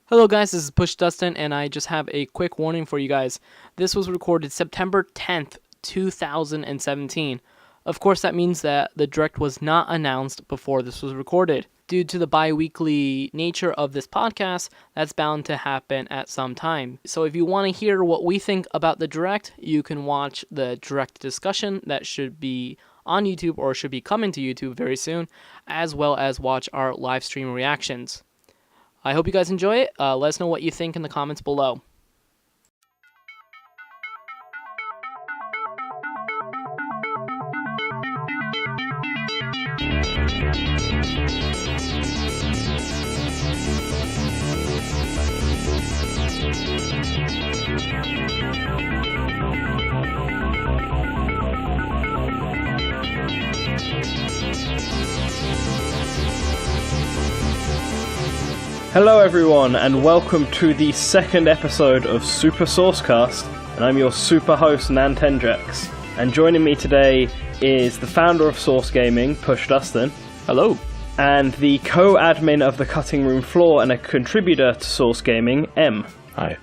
Hello guys, this is Push Dustin, and I just have a quick warning for you guys. This was recorded September 10th, 2017. Of course, that means that the Direct was not announced before this was recorded. Due to the bi-weekly nature of this podcast, that's bound to happen at some time. So if you want to hear what we think about the Direct, you can watch the Direct discussion that should be on YouTube or should be coming to YouTube very soon, as well as watch our live stream reactions. I hope you guys enjoy it. Let us know what you think in the comments below. Hello everyone, and welcome to the second episode of Super SourceCast, and I'm your super host NantenJex. And joining me today is the founder of Source Gaming, Push Dustin. Hello. And the co-admin of the Cutting Room Floor and a contributor to Source Gaming, M. Hi.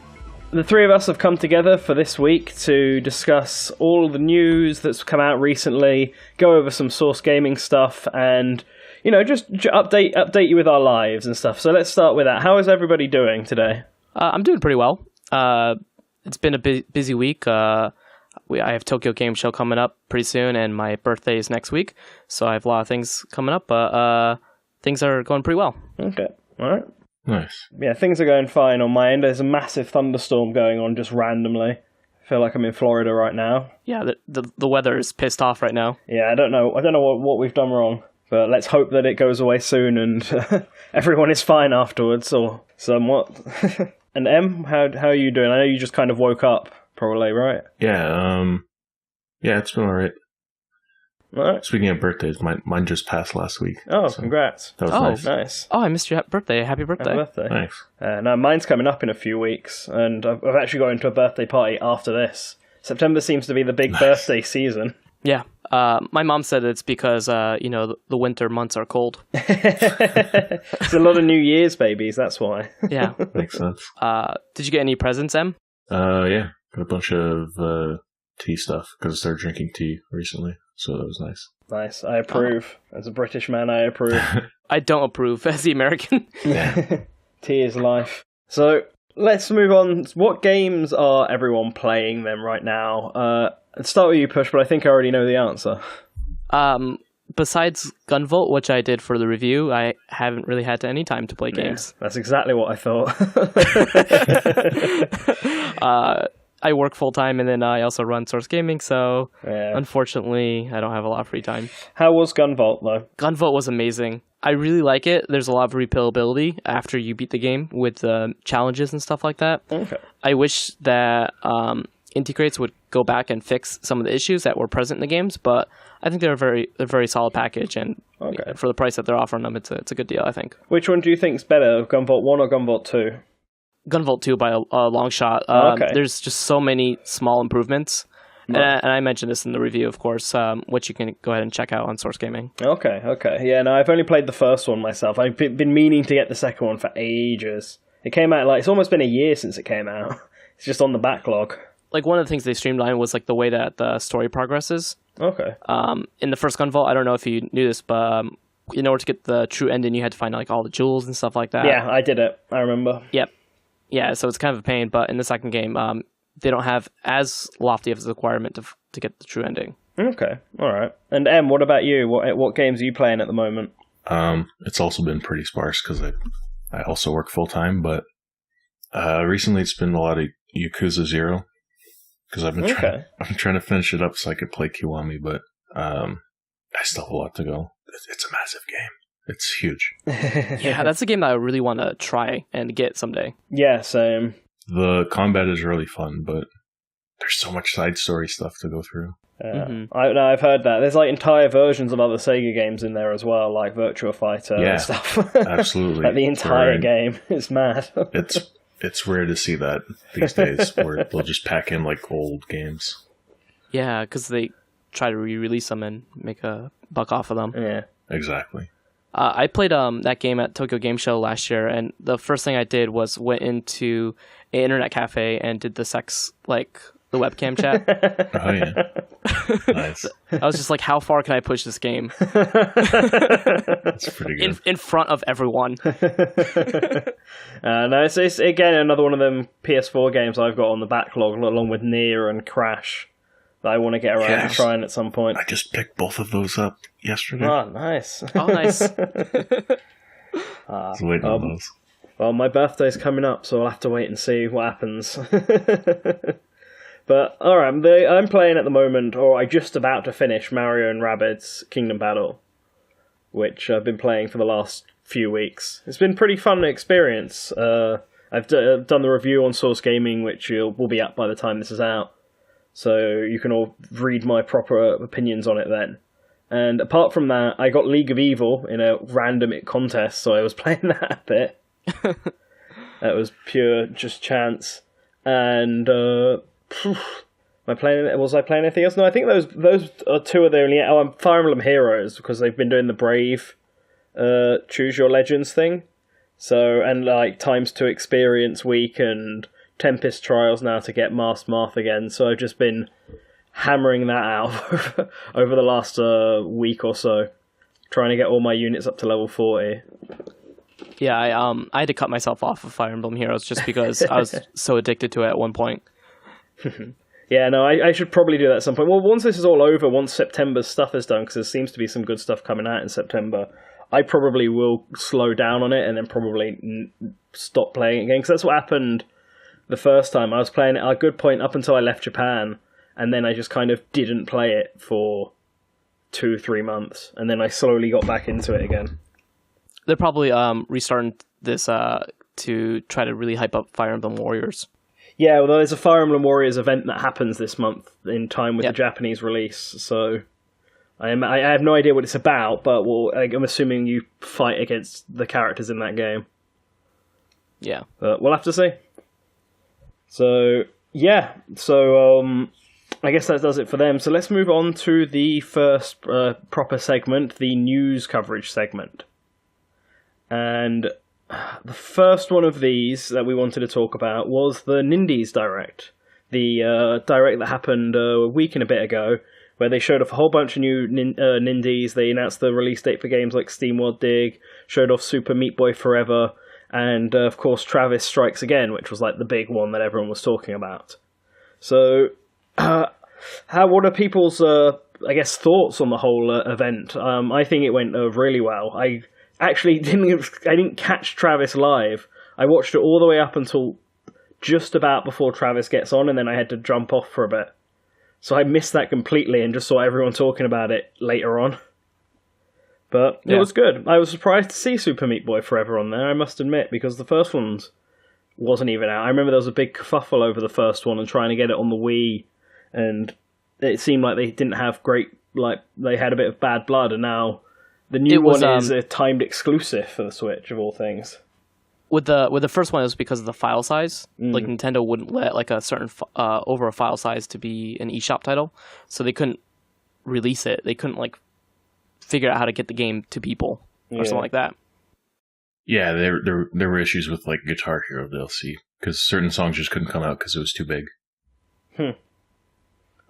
The three of us have come together for this week to discuss all the news that's come out recently, go over some Source Gaming stuff, and just update you with our lives and stuff. So let's start with that. How is everybody doing today? I'm doing pretty well. It's been a busy week. I have Tokyo Game Show coming up pretty soon, and my birthday is next week. So I have a lot of things coming up, but things are going pretty well. Okay, all right. Nice. Yeah, things are going fine on my end. There's a massive thunderstorm going on just randomly. I feel like I'm in Florida right now. Yeah, the weather is pissed off right now. Yeah, I don't know what we've done wrong. But let's hope that it goes away soon and everyone is fine afterwards, or somewhat. And Em, how are you doing? I know you just kind of woke up, probably, right? Yeah, it's been alright. Right. Speaking of birthdays, mine just passed last week. Oh, so congrats. That was nice. Nice. Oh, I missed your birthday. Happy birthday. Happy birthday. Thanks. No, mine's coming up in a few weeks, and I've actually got into a birthday party after this. September seems to be the big birthday season. Yeah. My mom said it's because, the winter months are cold. It's a lot of New Year's babies, that's why. Yeah. Makes sense. Did you get any presents, Em? Yeah. Got a bunch of tea stuff, because I started drinking tea recently, so that was nice. Nice. I approve. As a British man, I approve. I don't approve as the American. Yeah. Tea is life. So, let's move on. What games are everyone playing then right now? Let's start with you, Push, but I think I already know the answer. Besides Gunvolt, which I did for the review, I haven't really had any time to play games. That's exactly what I thought. I work full-time, and then I also run Source Gaming, so unfortunately, I don't have a lot of free time. How was Gunvolt, though? Gunvolt was amazing. I really like it. There's a lot of replayability after you beat the game with challenges and stuff like that. Okay. I wish that Integrates would go back and fix some of the issues that were present in the games, but I think they're a very solid package, and for the price that they're offering them, it's a good deal, I think. Which one do you think's better, Gunvolt 1 or Gunvolt 2? Gunvolt 2 by a long shot. There's just so many small improvements, and I mentioned this in the review, of course, which you can go ahead and check out on Source Gaming. Okay. Yeah, no, I've only played the first one myself. I've been meaning to get the second one for ages. It came out, it's almost been a year since it came out. It's just on the backlog. Like, one of the things they streamlined was, the way that the story progresses. Okay. In the first Gunvolt, I don't know if you knew this, but in order to get the true ending, you had to find, all the jewels and stuff like that. Yeah, I did it. I remember. Yep. Yeah, so it's kind of a pain, but in the second game, they don't have as lofty of a requirement to get the true ending. Okay, all right. And Em, what about you? What games are you playing at the moment? It's also been pretty sparse, because I also work full-time, but recently it's been a lot of Yakuza 0. Because I've been trying to finish it up so I could play Kiwami, but I still have a lot to go. It's a massive game. It's huge. Yeah, that's a game that I really want to try and get someday. Yeah, same. The combat is really fun, but there's so much side story stuff to go through. I've heard that. There's entire versions of other Sega games in there as well, like Virtua Fighter and stuff. Absolutely. The entire game. It's mad. It's rare to see that these days, where they'll just pack in old games. Yeah, because they try to re-release them and make a buck off of them. Yeah, exactly. I played that game at Tokyo Game Show last year, and the first thing I did was went into an internet cafe and did the the webcam chat. Oh yeah, nice. I was just like, how far can I push this game? That's pretty good. In front of everyone. No, it's again another one of them PS4 games I've got on the backlog, along with Nier and Crash, that I want to get around to trying at some point. I just picked both of those up yesterday. Oh, nice. Oh, nice. I was waiting on those. Well, my birthday's coming up, so I'll have to wait and see what happens. But, alright, I'm playing at the moment, or I'm just about to finish Mario and Rabbids Kingdom Battle, which I've been playing for the last few weeks. It's been a pretty fun experience. I've done the review on Source Gaming, which will be up by the time this is out, so you can all read my proper opinions on it then. And apart from that, I got League of Evil in a random contest, so I was playing that a bit. That was pure just chance. And was I playing anything else? No, I think those are two of the only. Oh, Fire Emblem Heroes, because they've been doing the Brave Choose Your Legends thing. So, and like Times to Experience Week and Tempest Trials now to get Masked Marth again. So I've just been hammering that out over the last week or so, trying to get all my units up to level 40. Yeah, I had to cut myself off of Fire Emblem Heroes just because I was so addicted to it at one point. Yeah, no, I should probably do that at some point. Well, once this is all over, once September's stuff is done, because there seems to be some good stuff coming out in September, I probably will slow down on it and then probably stop playing it again, because that's what happened the first time. I was playing it at a good point up until I left Japan, and then I just kind of didn't play it for 2-3 months, and then I slowly got back into it again. They're probably restarting this to try to really hype up Fire Emblem Warriors. Yeah, well, there's a Fire Emblem Warriors event that happens this month in time with the Japanese release, so I have no idea what it's about, but I'm assuming you fight against the characters in that game. Yeah. But we'll have to see. So, yeah, I guess that does it for them. So let's move on to the first proper segment, the news coverage segment. And the first one of these that we wanted to talk about was the Nindies Direct. The Direct that happened a week and a bit ago, where they showed off a whole bunch of new Nindies. They announced the release date for games like SteamWorld Dig, showed off Super Meat Boy Forever, and of course Travis Strikes Again, which was like the big one that everyone was talking about. So, what are people's, thoughts on the whole event? I think it went really well. I actually didn't catch Travis live. I watched it all the way up until just about before Travis gets on, and then I had to jump off for a bit. So I missed that completely and just saw everyone talking about it later on. But it was good. I was surprised to see Super Meat Boy Forever on there, I must admit, because the first one wasn't even out. I remember there was a big kerfuffle over the first one and trying to get it on the Wii, and it seemed like they didn't have they had a bit of bad blood, and now the new one is a timed exclusive for the Switch, of all things. With the first one, it was because of the file size. Like, Nintendo wouldn't let like a certain over a file size to be an eShop title, so they couldn't release it. They couldn't figure out how to get the game to people or something like that. Yeah, there were issues with Guitar Hero DLC because certain songs just couldn't come out because it was too big.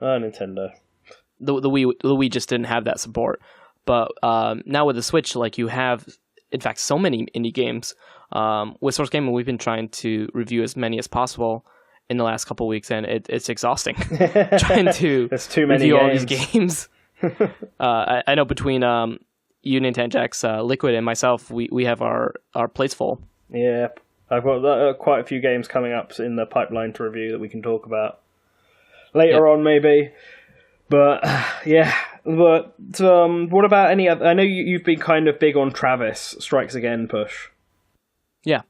Nintendo. The Wii just didn't have that support. But now with the Switch, you have, in fact, so many indie games. With Source Gaming, we've been trying to review as many as possible in the last couple of weeks, and it's exhausting trying to too many review games. all these games. I know between you, NantenJex, Liquid, and myself, we have our plates full. Yeah, I've got quite a few games coming up in the pipeline to review that we can talk about later on, maybe. But yeah. But what about any other? I know you've been kind of big on Travis Strikes Again push. Yeah.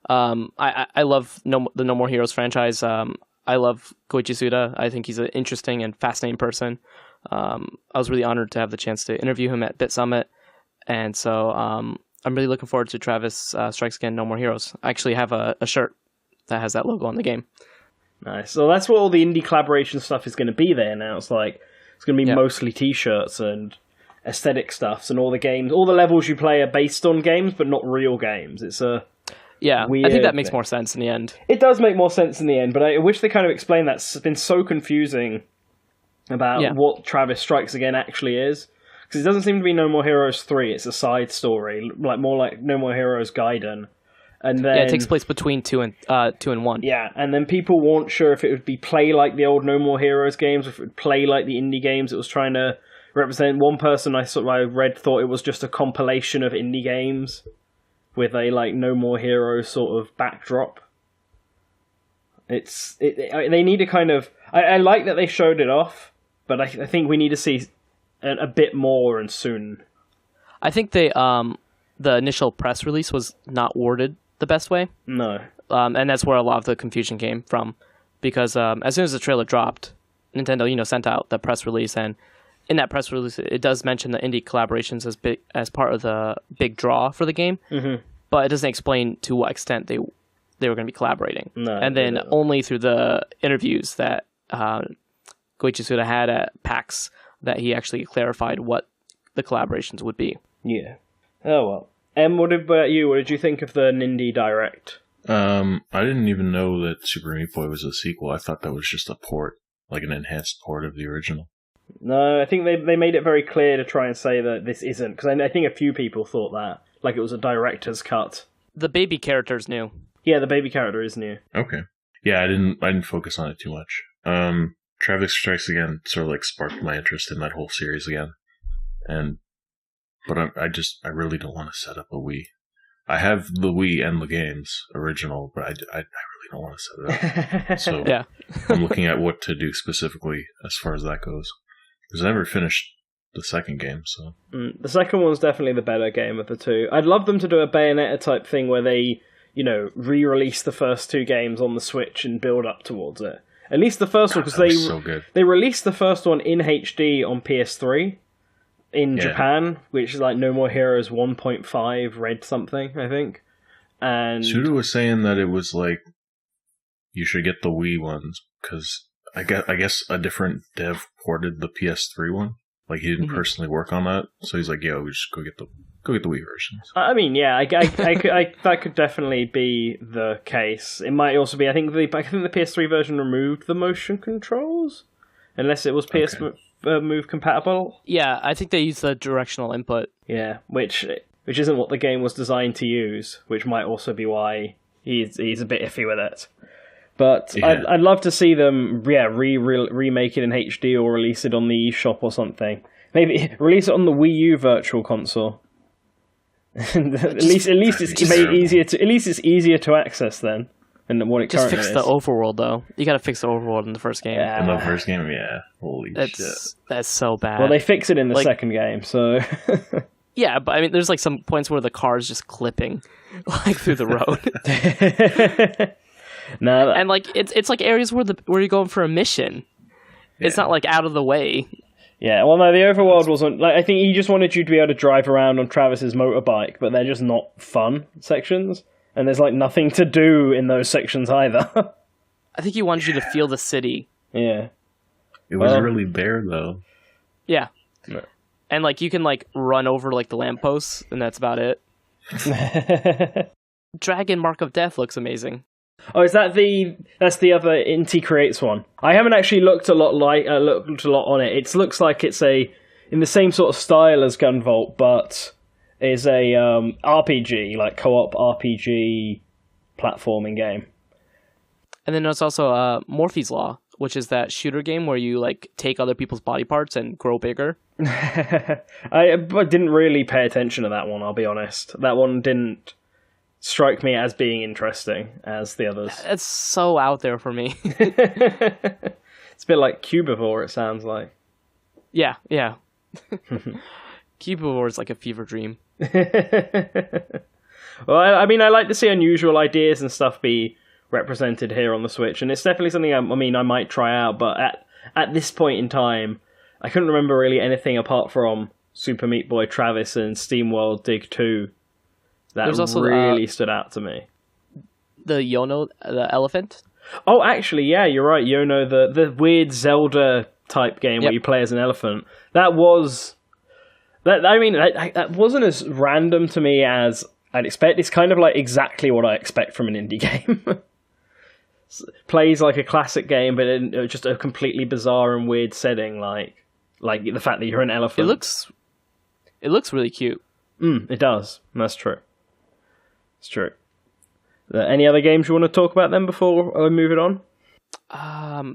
I love the No More Heroes franchise. I love Koichi Suda. I think he's an interesting and fascinating person. I was really honored to have the chance to interview him at Bit Summit, and so I'm really looking forward to Travis Strikes Again, No More Heroes. I actually have a shirt that has that logo on the game. Nice. So that's what all the indie collaboration stuff is going to be there now. It's going to be mostly T-shirts and aesthetic stuffs and all the levels you play are based on games, but not real games. It's a weird I think that makes thing. more sense in the end. It does make more sense in the end, but I wish they kind of explained that. It's been so confusing about what Travis Strikes Again actually is. Because it doesn't seem to be No More Heroes 3, it's a side story, more like No More Heroes Gaiden. And then, it takes place between 2 and 1. Yeah, and then people weren't sure if it would be play like the old No More Heroes games, or if it would play like the indie games it was trying to represent. One person I read thought it was just a compilation of indie games with a like No More Heroes sort of backdrop. They need to kind of... I like that they showed it off, but I think we need to see a bit more and soon. I think the initial press release was not worded the best way. No. And that's where a lot of the confusion came from. Because as soon as the trailer dropped, Nintendo, sent out the press release, and in that press release, it does mention the indie collaborations as part of the big draw for the game. Mm-hmm. But it doesn't explain to what extent they were going to be collaborating. No, and then only through the interviews that Goichi Suda had at PAX that he actually clarified what the collaborations would be. Yeah. Oh, well. What about you? What did you think of the Nindie Direct? I didn't even know that Super Meat Boy was a sequel. I thought that was just a port, like an enhanced port of the original. No, I think they made it very clear to try and say that this isn't, because I think a few people thought that, like it was a director's cut. The baby character's new. Yeah, the baby character is new. Okay. Yeah, I didn't focus on it too much. Travis Strikes Again sort of like sparked my interest in that whole series again, but I really don't want to set up a Wii. I have the Wii and the games original, but I really don't want to set it up. So yeah. I'm looking at what to do specifically as far as that goes, because I never finished the second game. So the second one's definitely the better game of the two. I'd love them to do a Bayonetta type thing where they, re-release the first two games on the Switch and build up towards it. At least the first one, because they released the first one in HD on PS3 in Japan, which is like No More Heroes 1.5 Red something, I think. And Suda was saying that it was like you should get the Wii ones because I guess a different dev ported the PS3 one. Like he didn't personally work on that, so he's like, "Yo, we just go get the Wii versions." I mean, yeah, I that could definitely be the case. It might also be. I think the PS3 version removed the motion controls, unless it was PS Move compatible. Yeah, I think they used the directional input. Yeah, which isn't what the game was designed to use. Which might also be why he's a bit iffy with it. But yeah. I'd love to see them, remake it in HD or release it on the eShop or something. Maybe release it on the Wii U Virtual Console. at least it's made easier to. At least it's easier to access then than what it currently is. Just fix the overworld though. You got to fix the overworld in the first game. Yeah. In the first game, yeah. Holy shit. That's so bad. Well, they fix it in the second game, so. Yeah, but I mean, there's like some points where the car is just clipping, like through the road. No, and like it's like areas where you're going for a mission. Yeah. It's not like out of the way. Yeah, well, no, the overworld wasn't. Like, I think he just wanted you to be able to drive around on Travis's motorbike, but they're just not fun sections, and there's like nothing to do in those sections either. I think he wanted you to feel the city. Yeah, it was really bare though. Yeah, and like you can like run over like the lampposts, and that's about it. Dragon Mark of Death looks amazing. Oh, is that that's the other Inti Creates one? I haven't actually looked a lot on it. It looks like it's in the same sort of style as Gunvolt, but is a RPG, like co-op RPG platforming game. And then there's also Morphe's Law, which is that shooter game where you like take other people's body parts and grow bigger. I didn't really pay attention to that one, I'll be honest. That one didn't strike me as being interesting as the others. It's so out there for me. It's a bit like Cubivore, it sounds like. Yeah. Cubivore is like a fever dream. Well, I mean, I like to see unusual ideas and stuff be represented here on the Switch, and it's definitely something I might try out, but at this point in time, I couldn't remember really anything apart from Super Meat Boy Travis and SteamWorld Dig 2 that also really stood out to me. The Yono, the elephant? Oh, actually, yeah, you're right. Yono, the weird Zelda type game where you play as an elephant. That was That wasn't as random to me as I'd expect. It's kind of like exactly what I expect from an indie game. Plays like a classic game, but in just a completely bizarre and weird setting, like the fact that you're an elephant. It looks really cute. It does. That's true. It's true. Any other games you want to talk about then before I move it on?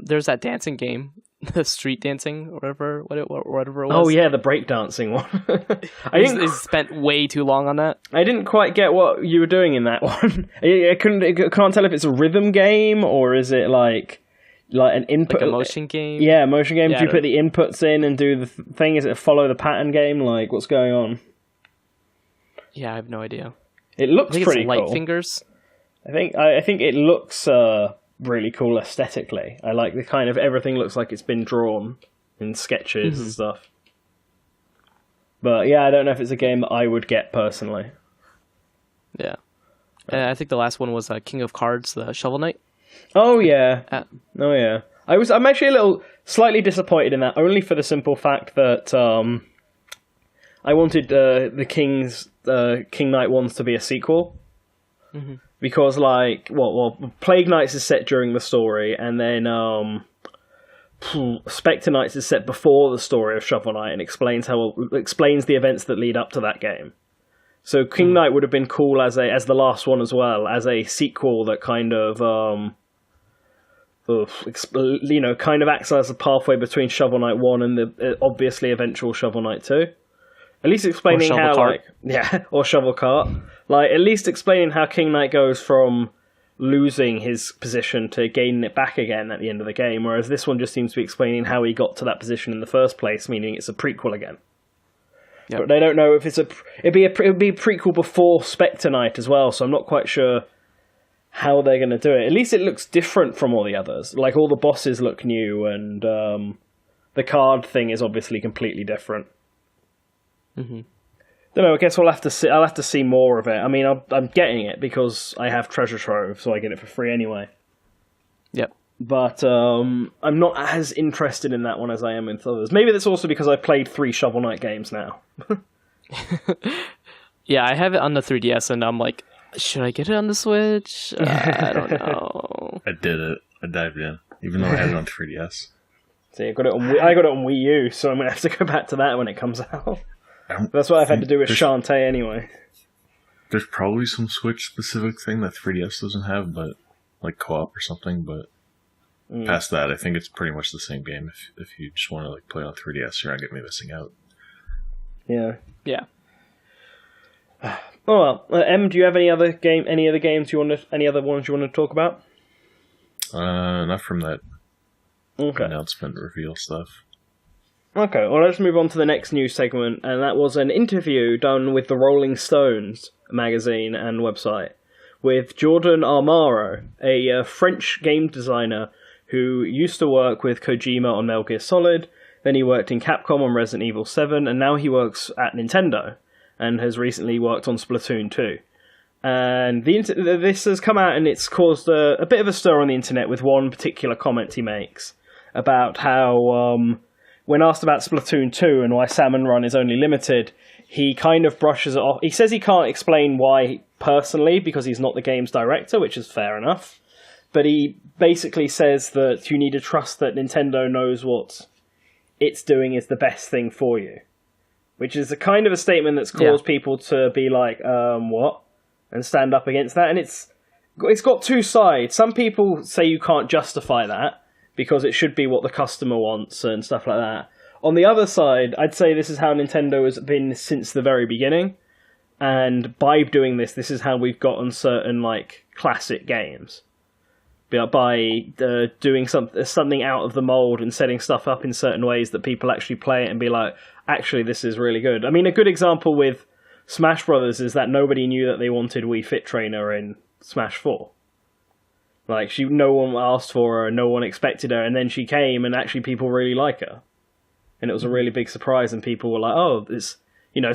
There's that dancing game, the street dancing, or whatever it was. Oh yeah, the breakdancing one. I spent way too long on that. I didn't quite get what you were doing in that one. I can't tell if it's a rhythm game or is it like an input, like a motion game. Yeah, motion game. Yeah, do you put the inputs in and do the thing? Is it a follow the pattern game? Like, what's going on? Yeah, I have no idea. It looks pretty it's light cool. fingers. I think it looks really cool aesthetically. I like the kind of everything looks like it's been drawn in sketches and stuff. But yeah, I don't know if it's a game that I would get personally. Yeah. I think the last one was King of Cards, the Shovel Knight. Oh yeah. I'm actually a little slightly disappointed in that, only for the simple fact that I wanted the King Knight ones to be a sequel. Mm-hmm. Because, Plague Knights is set during the story, and then Spectre Knights is set before the story of Shovel Knight and explains the events that lead up to that game. So King Knight would have been cool as the last one as well, as a sequel that kind of kind of acts as a pathway between Shovel Knight 1 and the obviously eventual Shovel Knight 2. At least explaining or Shovel Cart. At least explaining how King Knight goes from losing his position to gaining it back again at the end of the game, whereas this one just seems to be explaining how he got to that position in the first place, meaning it's a prequel again. Yep. But they don't know if it'd be a prequel before Spectre Knight as well, so I'm not quite sure how they're going to do it. At least it looks different from all the others. Like, all the bosses look new, and the card thing is obviously completely different. Mm-hmm. Don't know. I guess I'll have to see more of it. I mean, I'm getting it because I have Treasure Trove, so I get it for free anyway. Yep. But I'm not as interested in that one as I am in others. Maybe that's also because I've played 3 Shovel Knight games now. Yeah, I have it on the 3DS, and I'm like, should I get it on the Switch? I don't know. I did it. I dived in, even though I had it on 3DS. See, I got it on Wii U, so I'm gonna have to go back to that when it comes out. That's what I've had to do with Shantae anyway. There's probably some Switch-specific thing that 3DS doesn't have, but like co-op or something. But past that, I think it's pretty much the same game. If you just want to play on 3DS, you're not going to be missing out. Yeah. Yeah. Oh well, Em, do you have any other games any other ones you want to talk about? Not from that announcement reveal stuff. Okay, well, let's move on to the next news segment, and that was an interview done with the Rolling Stones magazine and website with Jordan Armaro, a French game designer who used to work with Kojima on Metal Gear Solid, then he worked in Capcom on Resident Evil 7, and now he works at Nintendo, and has recently worked on Splatoon 2. And this has come out, and it's caused a bit of a stir on the internet with one particular comment he makes about how... when asked about Splatoon 2 and why Salmon Run is only limited, he kind of brushes it off. He says he can't explain why personally, because he's not the game's director, which is fair enough. But he basically says that you need to trust that Nintendo knows what it's doing is the best thing for you. Which is a kind of a statement that's caused people to be like, what? And stand up against that. And it's got two sides. Some people say you can't justify that, because it should be what the customer wants and stuff like that. On the other side, I'd say this is how Nintendo has been since the very beginning. And by doing this is how we've gotten certain, classic games. By doing something out of the mold and setting stuff up in certain ways that people actually play it and be like, actually, this is really good. I mean, a good example with Smash Brothers is that nobody knew that they wanted Wii Fit Trainer in Smash 4. No one asked for her, no one expected her, and then she came, and actually people really like her. And it was a really big surprise, and people were like, oh, it's,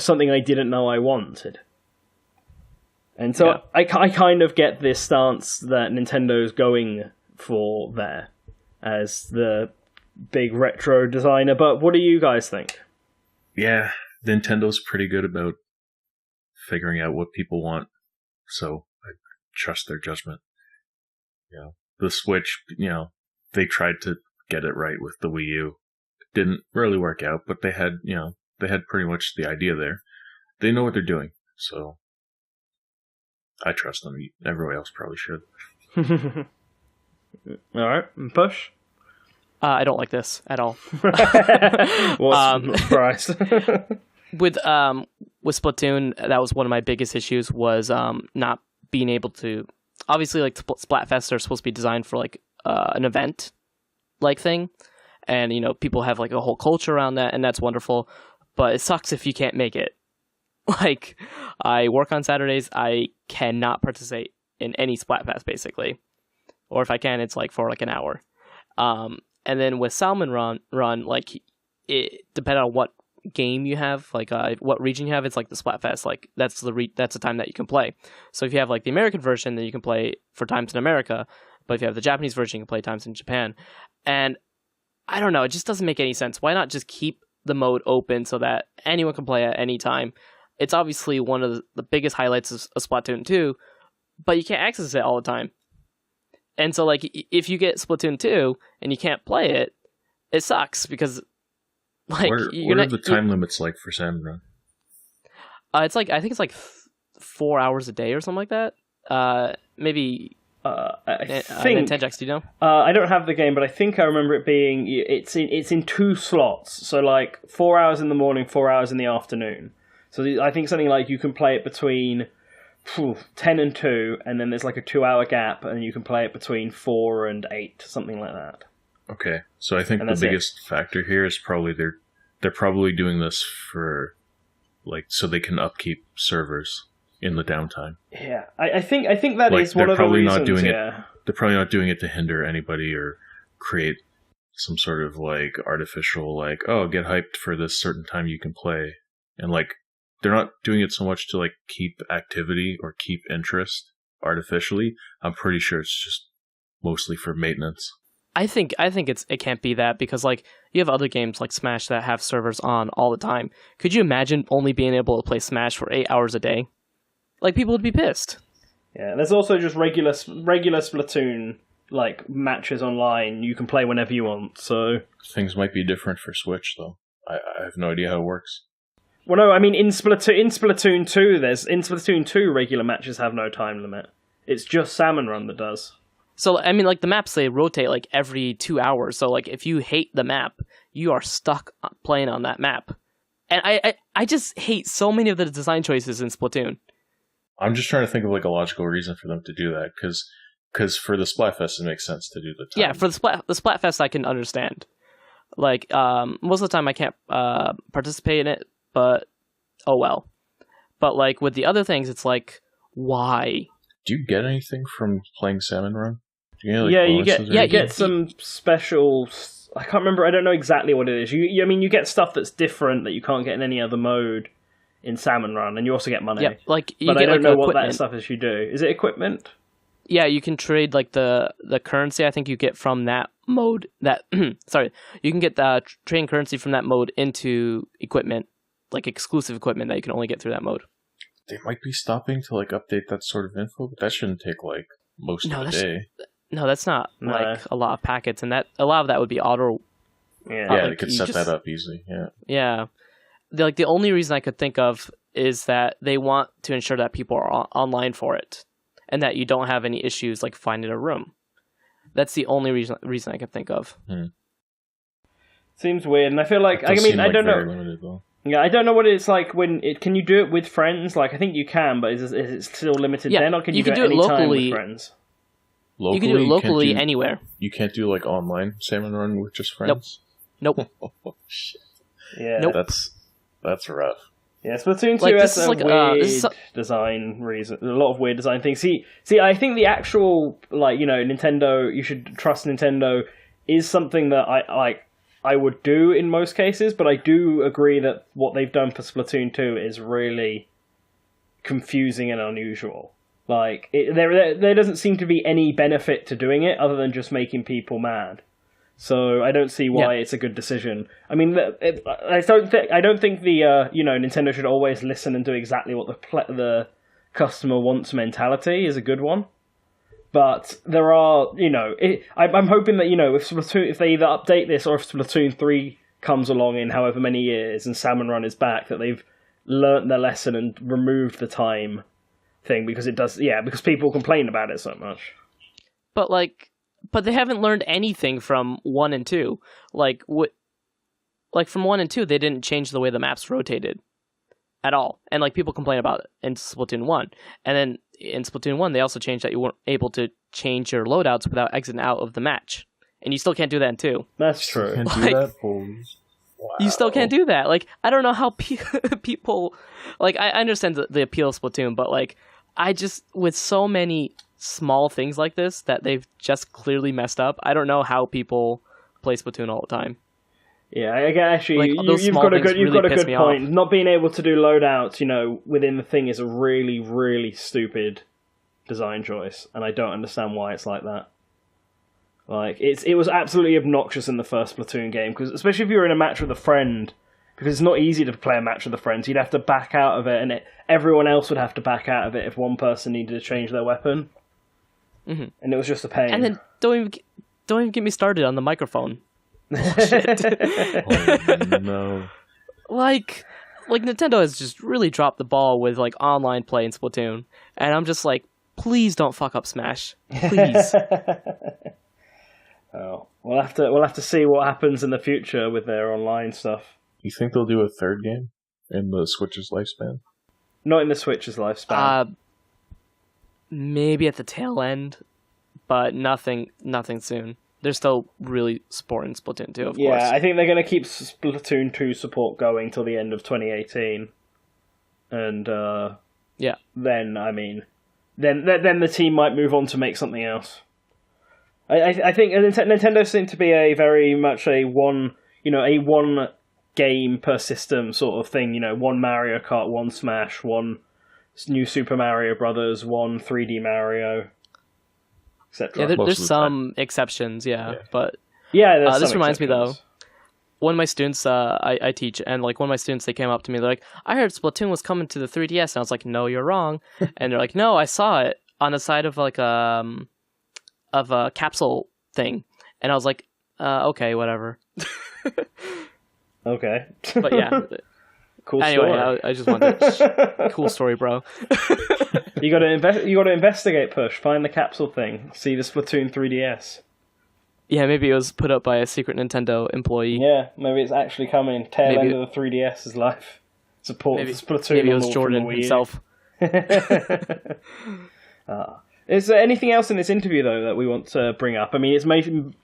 something I didn't know I wanted. And so I kind of get this stance that Nintendo's going for there, as the big retro designer, but what do you guys think? Yeah, Nintendo's pretty good about figuring out what people want, so I trust their judgment. The Switch, they tried to get it right with the Wii U. It didn't really work out, but they had pretty much the idea there. They know what they're doing, so I trust them. Everybody else probably should. All right, Push. I don't like this at all. What's surprise? With Splatoon, that was one of my biggest issues, was not being able to. Obviously, like Splatfests are supposed to be designed for like an event like thing, and people have like a whole culture around that, and that's wonderful. But it sucks if you can't make it. Like, I work on Saturdays, I cannot participate in any Splatfest basically, or if I can, it's like for like an hour. And then with Salmon Run, like, it depending on what game you have, like what region you have, it's like the Splatfest. Like that's the time that you can play. So if you have like the American version, then you can play for times in America. But if you have the Japanese version, you can play times in Japan. And I don't know, it just doesn't make any sense. Why not just keep the mode open so that anyone can play at any time? It's obviously one of the biggest highlights of Splatoon 2, but you can't access it all the time. And so, like, if you get Splatoon 2 and you can't play it, it sucks because, like, what are the time limits like for Salmon Run? It's like, I think it's like 4 hours a day or something like that. Maybe. I think NantenJex, do you know? I don't have the game, but I think I remember it being it's in 2 slots. So like 4 hours in the morning, 4 hours in the afternoon. So I think something like you can play it between 10 and 2, and then there's like a 2-hour gap, and you can play it between 4 and 8, something like that. Okay, so I think the biggest factor here is probably they're probably doing this for, like, so they can upkeep servers in the downtime. Yeah, I think that like, is one of the reasons. They're probably not doing it to hinder anybody or create some sort of like artificial like, oh, get hyped for this certain time you can play, and like they're not doing it so much to like keep activity or keep interest artificially. I'm pretty sure it's just mostly for maintenance. I think it can't be that, because like you have other games like Smash that have servers on all the time. Could you imagine only being able to play Smash for 8 hours a day? Like, people would be pissed. Yeah, there's also just regular Splatoon like matches online. You can play whenever you want. So things might be different for Switch though. I have no idea how it works. Well, no, I mean in Splatoon 2, regular matches have no time limit. It's just Salmon Run that does. So, I mean, like, the maps, they rotate, like, every 2 hours. So, like, if you hate the map, you are stuck playing on that map. And I just hate so many of the design choices in Splatoon. I'm just trying to think of, like, a logical reason for them to do that. Because for the Splatfest, it makes sense to do the time. Yeah, for the Splatfest, I can understand. Like, most of the time I can't participate in it, but oh well. But, like, with the other things, it's like, why? Do you get anything from playing Salmon Run? You get some special. I can't remember. I don't know exactly what it is. You get stuff that's different that you can't get in any other mode in Salmon Run, and you also get money. Yeah, like but I don't know what that stuff is. You do. Is it equipment? Yeah, you can trade like the currency. I think you get from that mode. That sorry, you can get the trading currency from that mode into equipment, like exclusive equipment that you can only get through that mode. They might be stopping to like update that sort of info, but that shouldn't take like most of the day. No, that's not like a lot of packets, and that a lot of that would be auto. Yeah, they could set that up easily. Yeah. The only reason I could think of is that they want to ensure that people are online for it, and that you don't have any issues like finding a room. That's the only reason I can think of. Seems weird, and I feel like I don't know. Limited, yeah, I don't know what it's like can you do it with friends? Like, I think you can, but is it still limited then, or can you do it locally with friends? Locally, you can do it locally anywhere. You can't do like online Salmon Run with just friends? Nope. Oh, shit. Yeah. Nope. That's rough. Yeah, Splatoon 2 has a weird design reason. A lot of weird design things. See, I think the actual, Nintendo, you should trust Nintendo, is something that I would do in most cases, but I do agree that what they've done for Splatoon 2 is really confusing and unusual. Like, there doesn't seem to be any benefit to doing it other than just making people mad. So I don't see why it's a good decision. I mean, I don't think the Nintendo should always listen and do exactly what the customer wants mentality is a good one. But there are, I'm hoping that, if they either update this or if Splatoon 3 comes along in however many years and Salmon Run is back, that they've learnt their lesson and removed the time thing, because because people complain about it so much. But they haven't learned anything from 1 and 2. From 1 and 2, they didn't change the way the maps rotated at all. And people complain about it in Splatoon 1. And then in Splatoon 1, they also changed that you weren't able to change your loadouts without exiting out of the match. And you still can't do that in 2. That's true. Can't do that, boys. Wow. You still can't do that. I don't know how people... I understand the appeal of Splatoon, but, I just... With so many small things like this that they've just clearly messed up, I don't know how people play Splatoon all the time. Yeah, actually, you've got a good point. Off. Not being able to do loadouts, within the thing is a really, really stupid design choice, and I don't understand why it's like that. It was absolutely obnoxious in the first Splatoon game, because especially if you were in a match with a friend, because it's not easy to play a match with a friend, so you'd have to back out of it, and everyone else would have to back out of it if one person needed to change their weapon. Mm-hmm. And it was just a pain. And then don't even get me started on the microphone. Oh, no. Nintendo has just really dropped the ball with online play in Splatoon, and I'm just please don't fuck up Smash, please. Oh, we'll have to see what happens in the future with their online stuff. You think they'll do a third game in the Switch's lifespan? Not in the Switch's lifespan. Maybe at the tail end, but nothing soon. They're still really supporting Splatoon 2, of course. Yeah, I think they're going to keep Splatoon 2 support going till the end of 2018. And, then, then the team might move on to make something else. I think Nintendo seems to be a very much a one game per system sort of thing. One Mario Kart, one Smash, one new Super Mario Brothers, one 3D Mario, etc. Yeah, there's some exceptions, but this reminds me though. One of my students, I teach, and one of my students, they came up to me, they're like, "I heard Splatoon was coming to the 3DS," and I was like, "No, you're wrong." And they're like, "No, I saw it on the side of a capsule thing," and I was like, "Okay, whatever." Okay, but yeah, cool anyway, story. I just wanted cool story, bro. You got to investigate. Push, find the capsule thing. See the Splatoon 3DS. Yeah, maybe it was put up by a secret Nintendo employee. Yeah, maybe it's actually coming. Tail end of the 3DS's life. Support for Splatoon. Maybe it was Jordan himself. Is there anything else in this interview, though, that we want to bring up? I mean, it's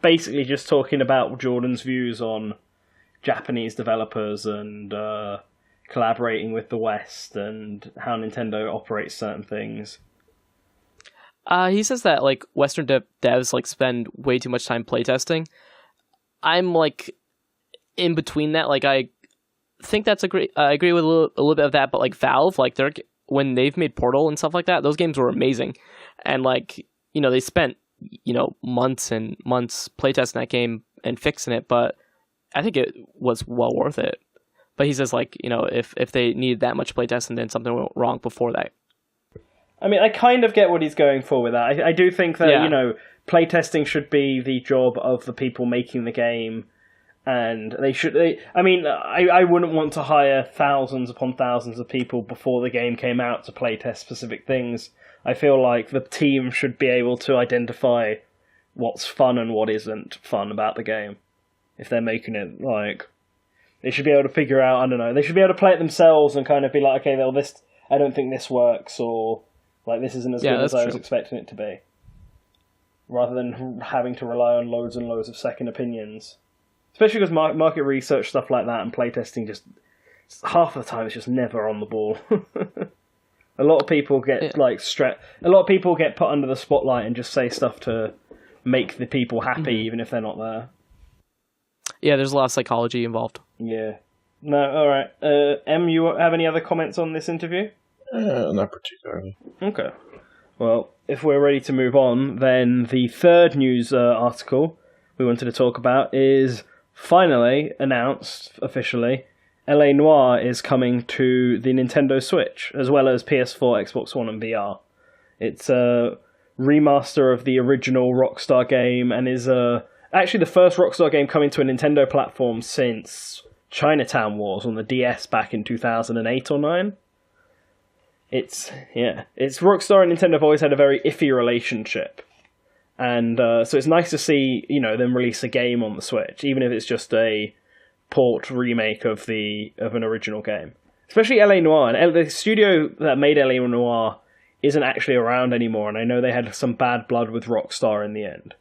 basically just talking about Jordan's views on Japanese developers and collaborating with the West and how Nintendo operates certain things. He says that Western devs spend way too much time playtesting. I'm in between that. I think that's I agree with a little bit of that, but Valve, when they've made Portal and stuff like that, those games were amazing. And they spent months and months playtesting that game and fixing it, but I think it was well worth it. But he says if they needed that much playtesting, then something went wrong before that. I mean, I kind of get what he's going for with that. I do think that playtesting should be the job of the people making the game, and I wouldn't want to hire thousands upon thousands of people before the game came out to playtest specific things. I feel like the team should be able to identify what's fun and what isn't fun about the game. If they're making it, they should be able to figure out, I don't know, they should be able to play it themselves and kind of be like, okay, well, this, I don't think this works, or this isn't as good as I was expecting it to be. Rather than having to rely on loads and loads of second opinions. Especially because market research, stuff like that, and playtesting, just half of the time it's just never on the ball. A lot of people get a lot of people get put under the spotlight and just say stuff to make the people happy, even if they're not there. Yeah, there's a lot of psychology involved. Yeah. No, all right. Em, you have any other comments on this interview? Not particularly. Okay. Well, if we're ready to move on, then the third news article, we wanted to talk about is finally announced officially. L.A. Noire is coming to the Nintendo Switch, as well as PS4, Xbox One, and VR. It's a remaster of the original Rockstar game, and is actually the first Rockstar game coming to a Nintendo platform since Chinatown Wars on the DS back in 2008 or 9. It's Rockstar and Nintendo have always had a very iffy relationship. And so it's nice to see, them release a game on the Switch, even if it's just a port remake of an original game. Especially L.A. Noire. And the studio that made L.A. Noire isn't actually around anymore, and I know they had some bad blood with Rockstar in the end.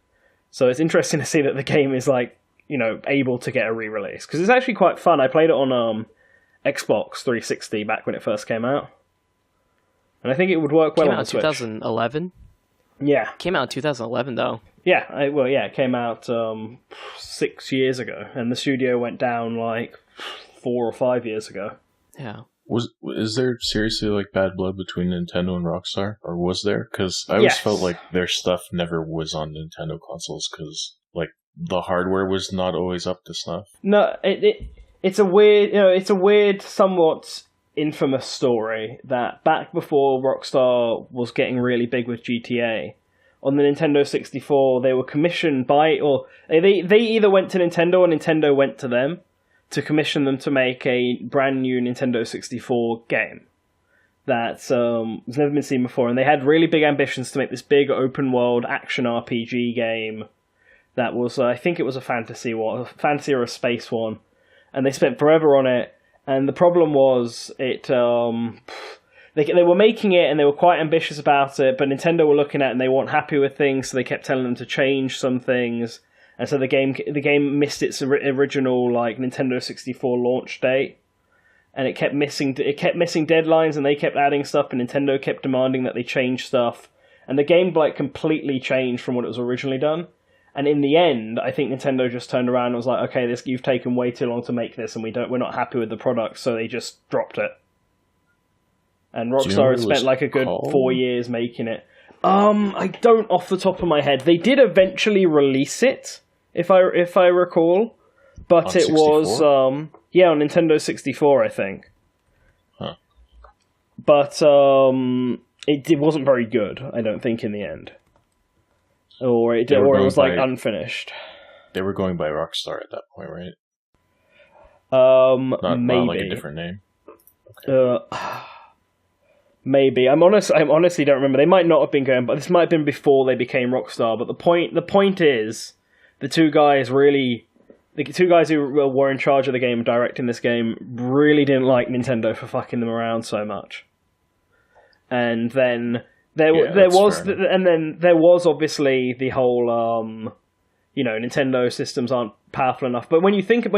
So it's interesting to see that the game is able to get a re-release, because it's actually quite fun. I played it on Xbox 360 back when it first came out, and I think it would work well on the Switch. Came out in 2011? Yeah. Came out in 2011, though. Yeah, it came out 6 years ago, and the studio went down 4 or 5 years ago. Yeah. Is there seriously bad blood between Nintendo and Rockstar, or was there? Because I always felt like their stuff never was on Nintendo consoles, because the hardware was not always up to snuff. No, it's a weird, somewhat infamous story that back before Rockstar was getting really big with GTA, on the Nintendo 64, they were commissioned by, or they either went to Nintendo or Nintendo went to them to commission them to make a brand new Nintendo 64 game that's never been seen before, and they had really big ambitions to make this big open world action RPG game that was, I think it was a fantasy or a space one, and they spent forever on it. And the problem was they were making it and they were quite ambitious about it, but Nintendo were looking at it and they weren't happy with things, so they kept telling them to change some things. And so the game missed its original Nintendo 64 launch date, and it kept missing deadlines, and they kept adding stuff, and Nintendo kept demanding that they change stuff, and the game completely changed from what it was originally done. And in the end, I think Nintendo just turned around and was like, "Okay, you've taken way too long to make this, and we're not happy with the product," so they just dropped it. And Rockstar had spent a good 4 years making it. I don't off the top of my head. They did eventually release it, if I recall, but on it 64? was on Nintendo 64, I think. Huh. But it wasn't very good, I don't think, in the end. Or it was unfinished. They were going by Rockstar at that point, right? Maybe. Not a different name. Okay. Maybe. I honestly don't remember. They might not have been going, but this might have been before they became Rockstar. But the point is, the two guys who were in charge of the game, directing this game, really didn't like Nintendo for fucking them around so much. And then there was obviously the whole Nintendo systems aren't powerful enough. But when you sit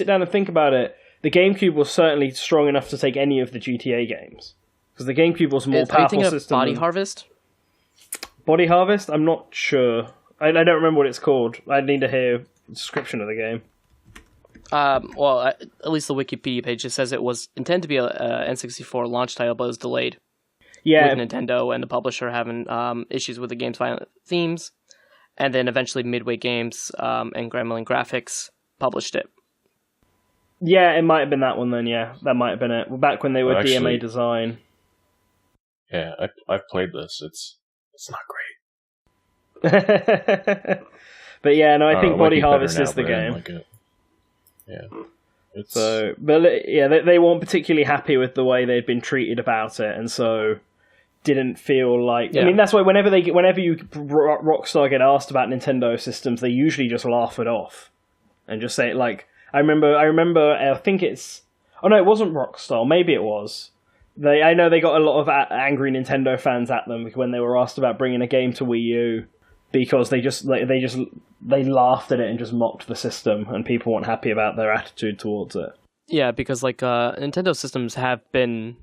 down and think about it, the GameCube was certainly strong enough to take any of the GTA games, because the GameCube was more powerful system. Body Harvest? Body Harvest? I'm not sure. I don't remember what it's called. I need to hear a description of the game. At least the Wikipedia page just says it was intended to be a N64 launch title, but it was delayed. Yeah, with Nintendo and the publisher having issues with the game's violent themes, and then eventually Midway Games and Gremlin Graphics published it. Yeah, it might have been that one then. Yeah, that might have been it. Back when they were DMA Design. Yeah, I've played this. It's not great. But yeah, no, I think Body Harvest is the game. Like it. Yeah. They weren't particularly happy with the way they'd been treated about it, and so didn't feel like. Yeah. I mean, that's why whenever Rockstar get asked about Nintendo systems, they usually just laugh it off and just say I remember. I think it's. Oh no, it wasn't Rockstar. Maybe it was. I know they got a lot of angry Nintendo fans at them when they were asked about bringing a game to Wii U, because they laughed at it and just mocked the system, and people weren't happy about their attitude towards it. Yeah, because Nintendo systems have been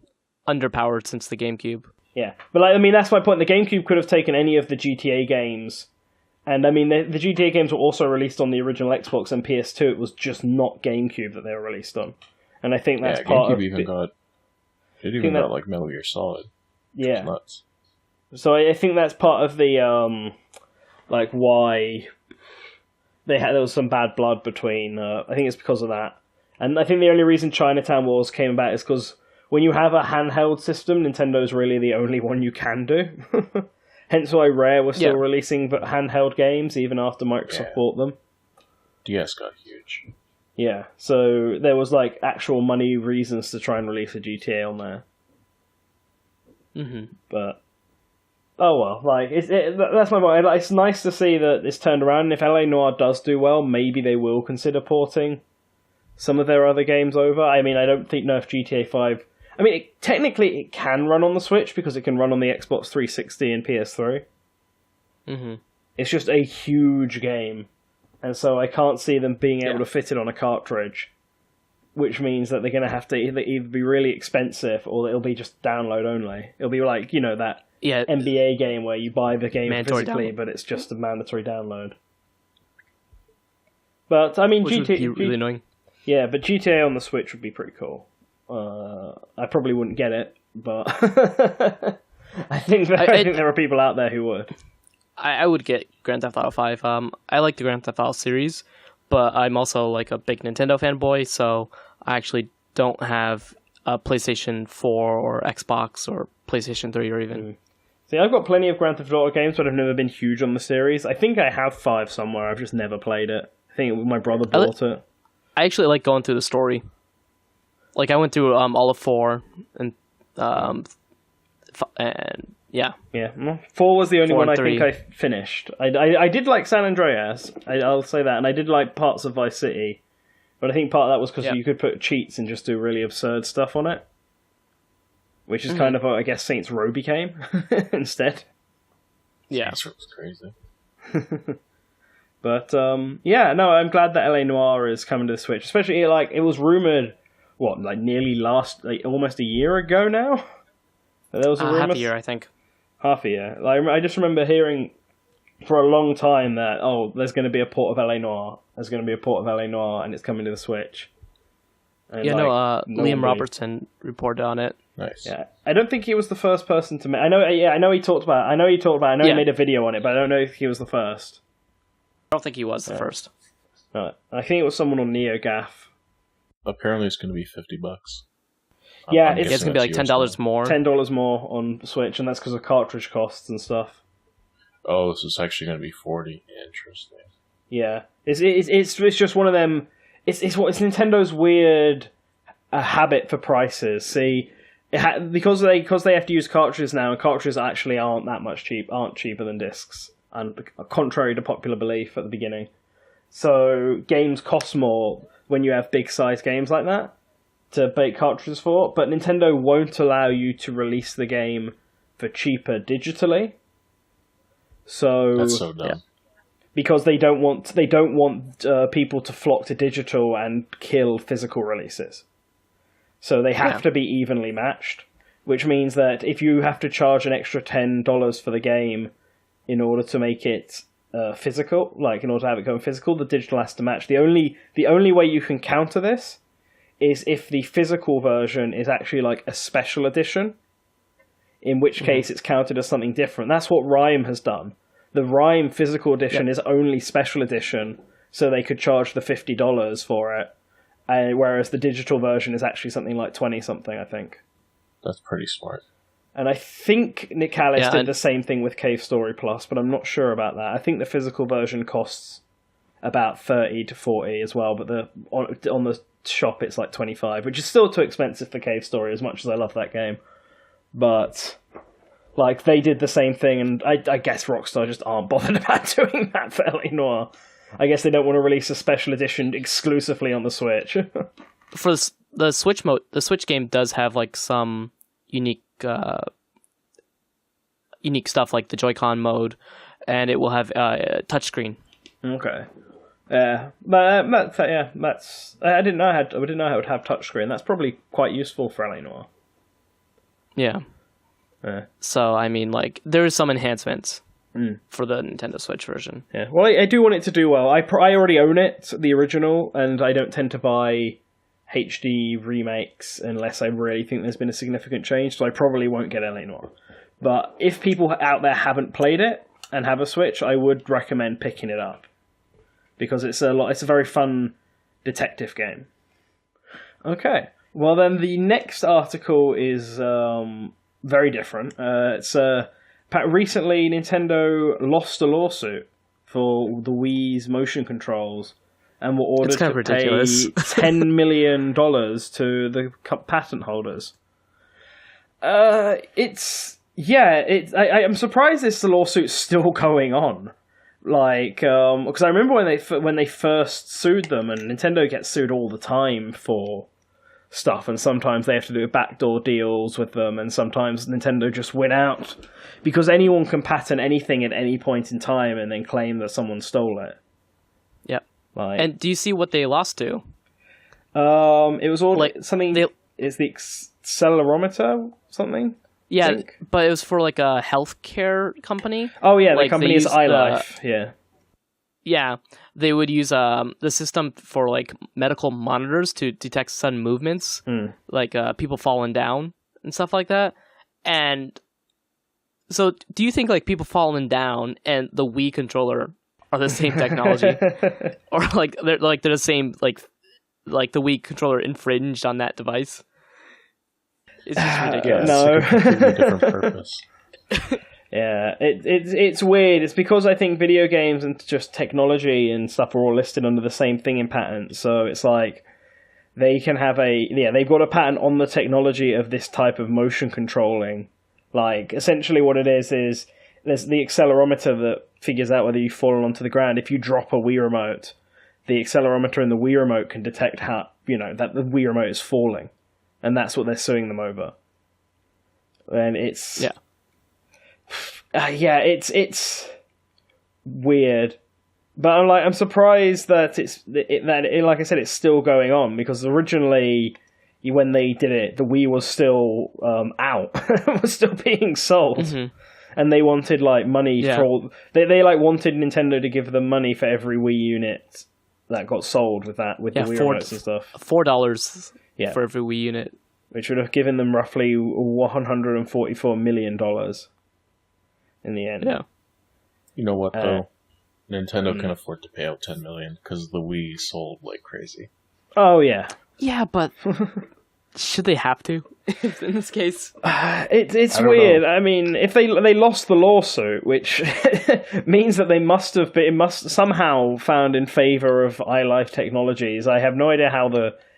underpowered since the GameCube. Yeah, but that's my point. The GameCube could have taken any of the GTA games, and the GTA games were also released on the original Xbox and PS2. It was just not GameCube that they were released on, and I think that's part GameCube of. It even got Metal Gear Solid. Yeah, nuts. So I think that's part of the why there was some bad blood between. I think it's because of that, and I think the only reason Chinatown Wars came about is because when you have a handheld system, Nintendo's really the only one you can do. Hence why Rare was still releasing handheld games even after Microsoft bought them. DS got huge. Yeah, so there was like actual money reasons to try and release a GTA on there. Mm-hmm. But oh well, like that's my point. It's nice to see that it's turned around. And if LA Noire does do well, maybe they will consider porting some of their other games over. I mean, I don't know if GTA 5. I mean, technically it can run on the Switch because it can run on the Xbox 360 and PS3. Mm-hmm. It's just a huge game. And so I can't see them being able to fit it on a cartridge, which means that they're going to have to either be really expensive or it'll be just download only. It'll be like, that NBA game where you buy the game physically, but it's just a mandatory download. But, I mean, which would be really annoying. Yeah, but GTA on the Switch would be pretty cool. I probably wouldn't get it, but I think there are people out there who would. I would get Grand Theft Auto 5. I like the Grand Theft Auto series, but I'm also like a big Nintendo fanboy, so I actually don't have a PlayStation 4 or Xbox or PlayStation 3 or even... See, I've got plenty of Grand Theft Auto games, but I've never been huge on the series. I think I have 5 somewhere, I've just never played it. I think my brother bought it. I actually like going through the story. Like, I went through all of 4, and yeah. Well, 4 was the only one I think I finished. I did like San Andreas, I'll say that, and I did like parts of Vice City, but I think part of that was because you could put cheats and just do really absurd stuff on it, which is kind of what I guess Saints Row became instead. Yeah. Saints Row was crazy. But, I'm glad that LA Noire is coming to the Switch, especially, it was rumoured, almost a year ago now? There was a rumor. Half a year, I think. Half a year. I just remember hearing for a long time that, there's going to be a port of LA Noire. There's going to be a port of LA Noire, and it's coming to the Switch. And Liam Robertson reported on it. Nice. Yeah, I don't think he was the first person to make. I know he talked about it. He made a video on it, but I don't know if he was the first. I don't think he was the first. No, I think it was someone on NeoGAF. Apparently, it's going to be $50. Yeah, it's going to be like $10 more. $10 more on Switch, and that's because of cartridge costs and stuff. Oh, so it's actually going to be $40. Interesting. Yeah, it's just one of them. It's Nintendo's weird habit for prices. See, because they have to use cartridges now, and cartridges actually aren't cheaper than discs, and contrary to popular belief at the beginning. So games cost more when you have big size games like that to bake cartridges for, but Nintendo won't allow you to release the game for cheaper digitally. So that's so dumb. Yeah. Because they don't want people to flock to digital and kill physical releases. So they have to be evenly matched, which means that if you have to charge an extra $10 for the game in order to make it physical, in order to have it go physical, the digital has to match. The only way you can counter this is if the physical version is actually like a special edition, in which case it's counted as something different. That's what Rime has done. The Rime physical edition is only special edition, so they could charge the $50 for it, whereas the digital version is actually something like 20-something, I think. That's pretty smart. And I think Nicalis did the same thing with Cave Story Plus, but I'm not sure about that. I think the physical version costs about $30 to $40 as well, but on the shop it's like $25, which is still too expensive for Cave Story, as much as I love that game. But they did the same thing, and I guess Rockstar just aren't bothered about doing that for LA Noire. I guess they don't want to release a special edition exclusively on the Switch. For the Switch mode, the Switch game does have some unique stuff, like the Joy-Con mode, and it will have touchscreen. Okay. That's I didn't know how it would have touchscreen. That's probably quite useful for LA Noire. Yeah. So I mean, there is some enhancements for the Nintendo Switch version. Yeah. Well, I do want it to do well. I already own it, the original, and I don't tend to buy HD remakes unless I really think there's been a significant change. So I probably won't get LA Noire. But if people out there haven't played it and have a Switch, I would recommend picking it up. because it's a very fun detective game. Okay, well then the next article is very different. Recently Nintendo lost a lawsuit for the Wii's motion controls and were ordered to ridiculous. pay $10 million to the patent holders. I'm surprised this lawsuit's still going on. Like, because I remember when they first sued them, and Nintendo gets sued all the time for stuff, and sometimes they have to do backdoor deals with them, and sometimes Nintendo just win out because anyone can patent anything at any point in time and then claim that someone stole it. Yep. Like, and do you see what they lost to? It was all like something. Is the accelerometer something? Yeah, but it was for like a healthcare company. Oh yeah, like, the company is iLife. Yeah, they would use the system for like medical monitors to detect sudden movements, like people falling down and stuff like that. And so, do you think like people falling down and the Wii controller are the same technology, or like they're the same like the Wii controller infringed on that device? It's just ridiculous. No, it's a completely different purpose. Yeah, it's weird. It's because I think video games and just technology and stuff are all listed under the same thing in patents. So it's like they can have they've got a patent on the technology of this type of motion controlling. Like, essentially what it is there's the accelerometer that figures out whether you've fallen onto the ground. If you drop a Wii remote, the accelerometer in the Wii remote can detect how, that the Wii remote is falling. And that's what they're suing them over. And it's... Yeah. It's weird. But I'm surprised that like I said, it's still going on, because originally when they did it, the Wii was still out. It was still being sold. Mm-hmm. And they wanted like money for all... They like wanted Nintendo to give them money for every Wii unit that got sold with the Wii remotes and stuff. $4 for every Wii unit. Which would have given them roughly $144 million in the end. Yeah. You know what, though? Nintendo can afford to pay out $10 million because the Wii sold like crazy. Oh, yeah. Yeah, but should they have to in this case? It's weird. Know. I mean, if they lost the lawsuit, which means that they must somehow found in favor of iLife Technologies. I have no idea how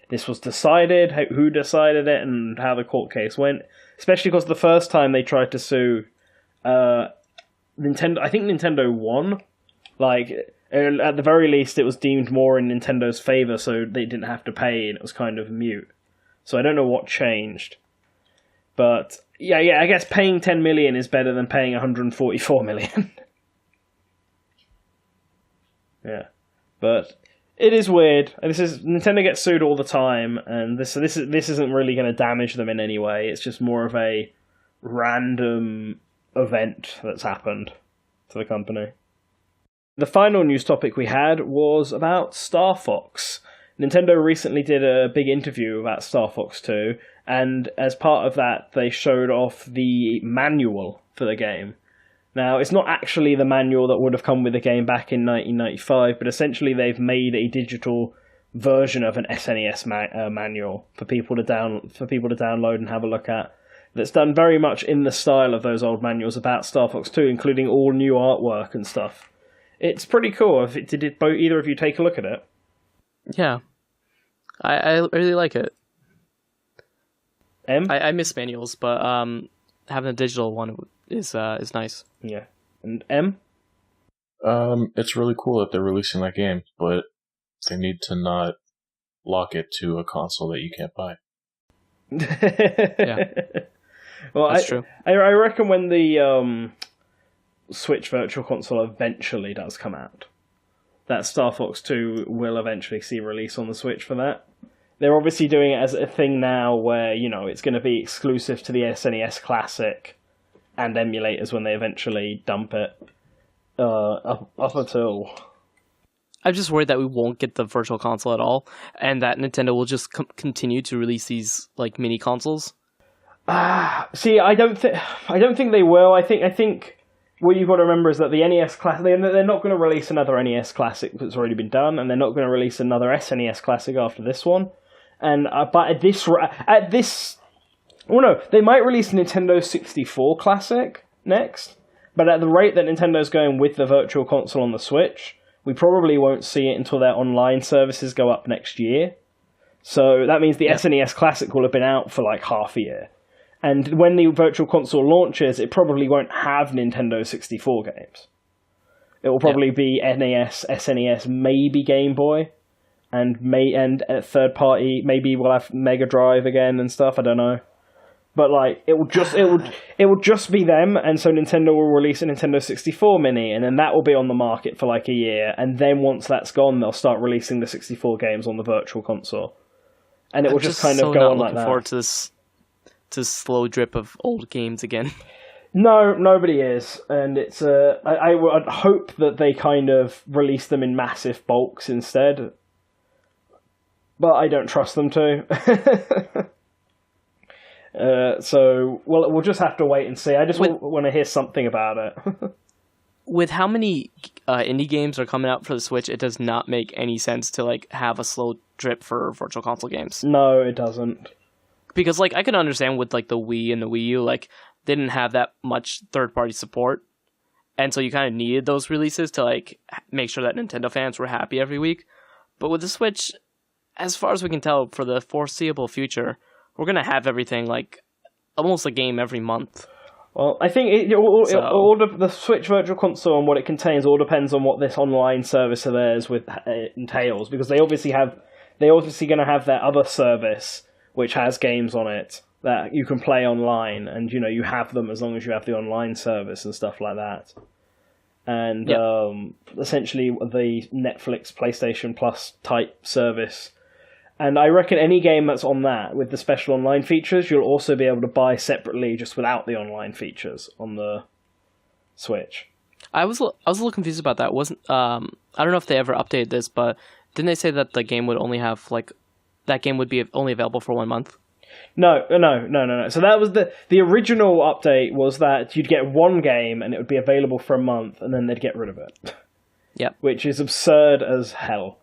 this was decided, who decided it, and how the court case went. Especially because the first time they tried to sue Nintendo, I think Nintendo won. Like, at the very least, it was deemed more in Nintendo's favor, so they didn't have to pay, and it was kind of mute. So I don't know what changed. But, yeah, I guess paying $10 million is better than paying $144 million. Yeah. But it is weird. Nintendo gets sued all the time, and this isn't really going to damage them in any way. It's just more of a random event that's happened to the company. The final news topic we had was about Star Fox. Nintendo recently did a big interview about Star Fox 2, and as part of that, they showed off the manual for the game. Now, it's not actually the manual that would have come with the game back in 1995, but essentially they've made a digital version of an SNES manual for people to download and have a look at. That's done very much in the style of those old manuals about Star Fox 2, including all new artwork and stuff. It's pretty cool. Did either of you take a look at it? Yeah, I really like it. I miss manuals, but having a digital one is nice. Yeah. And M? It's really cool that they're releasing that game, but they need to not lock it to a console that you can't buy. Yeah. Well, that's true. I reckon when the Switch Virtual Console eventually does come out, that Star Fox 2 will eventually see release on the Switch for that. They're obviously doing it as a thing now where, it's going to be exclusive to the SNES Classic and emulators when they eventually dump it. Up until... I'm just worried that we won't get the Virtual Console at all, and that Nintendo will just continue to release these like mini consoles. See, I don't think they will. I think what you've got to remember is that the NES Classic, they're not going to release another NES Classic that's already been done, and they're not going to release another SNES Classic after this one. And but at this, well, no, they might release a Nintendo 64 Classic next. But at the rate that Nintendo's going with the Virtual Console on the Switch, we probably won't see it until their online services go up next year. So that means the SNES Classic will have been out for like half a year. And when the Virtual Console launches, it probably won't have Nintendo 64 games. It will probably be NES, SNES, maybe Game Boy, and third party. Maybe we'll have Mega Drive again and stuff. I don't know, but like it will just be them. And so Nintendo will release a Nintendo 64 Mini, and then that will be on the market for like a year. And then once that's gone, they'll start releasing the 64 games on the Virtual Console, and it will just kind of go on like that. I'm looking forward to this slow drip of old games again. No, nobody is, and it's I would hope that they kind of release them in massive bulks instead, but I don't trust them to. So we'll just have to wait and see. I just want to hear something about it. With how many indie games are coming out for the Switch, it does not make any sense to like have a slow drip for Virtual Console games. No, it doesn't. Because, like, I can understand with, like, the Wii and the Wii U, like, they didn't have that much third-party support. And so you kind of needed those releases to, like, make sure that Nintendo fans were happy every week. But with the Switch, as far as we can tell, for the foreseeable future, we're going to have everything, like, almost a game every month. Well, I think the Switch Virtual Console and what it contains all depends on what this online service of theirs entails. Because they're obviously going to have their other service, which has games on it that you can play online, and you have them as long as you have the online service and stuff like that. And essentially the Netflix, PlayStation Plus type service. And I reckon any game that's on that with the special online features, you'll also be able to buy separately just without the online features on the Switch. I was a little confused about that. I don't know if they ever updated this, but didn't they say that the game would only have like that game would be only available for 1 month? No. So that was the original update was that you'd get one game and it would be available for a month and then they'd get rid of it. Yep. Which is absurd as hell.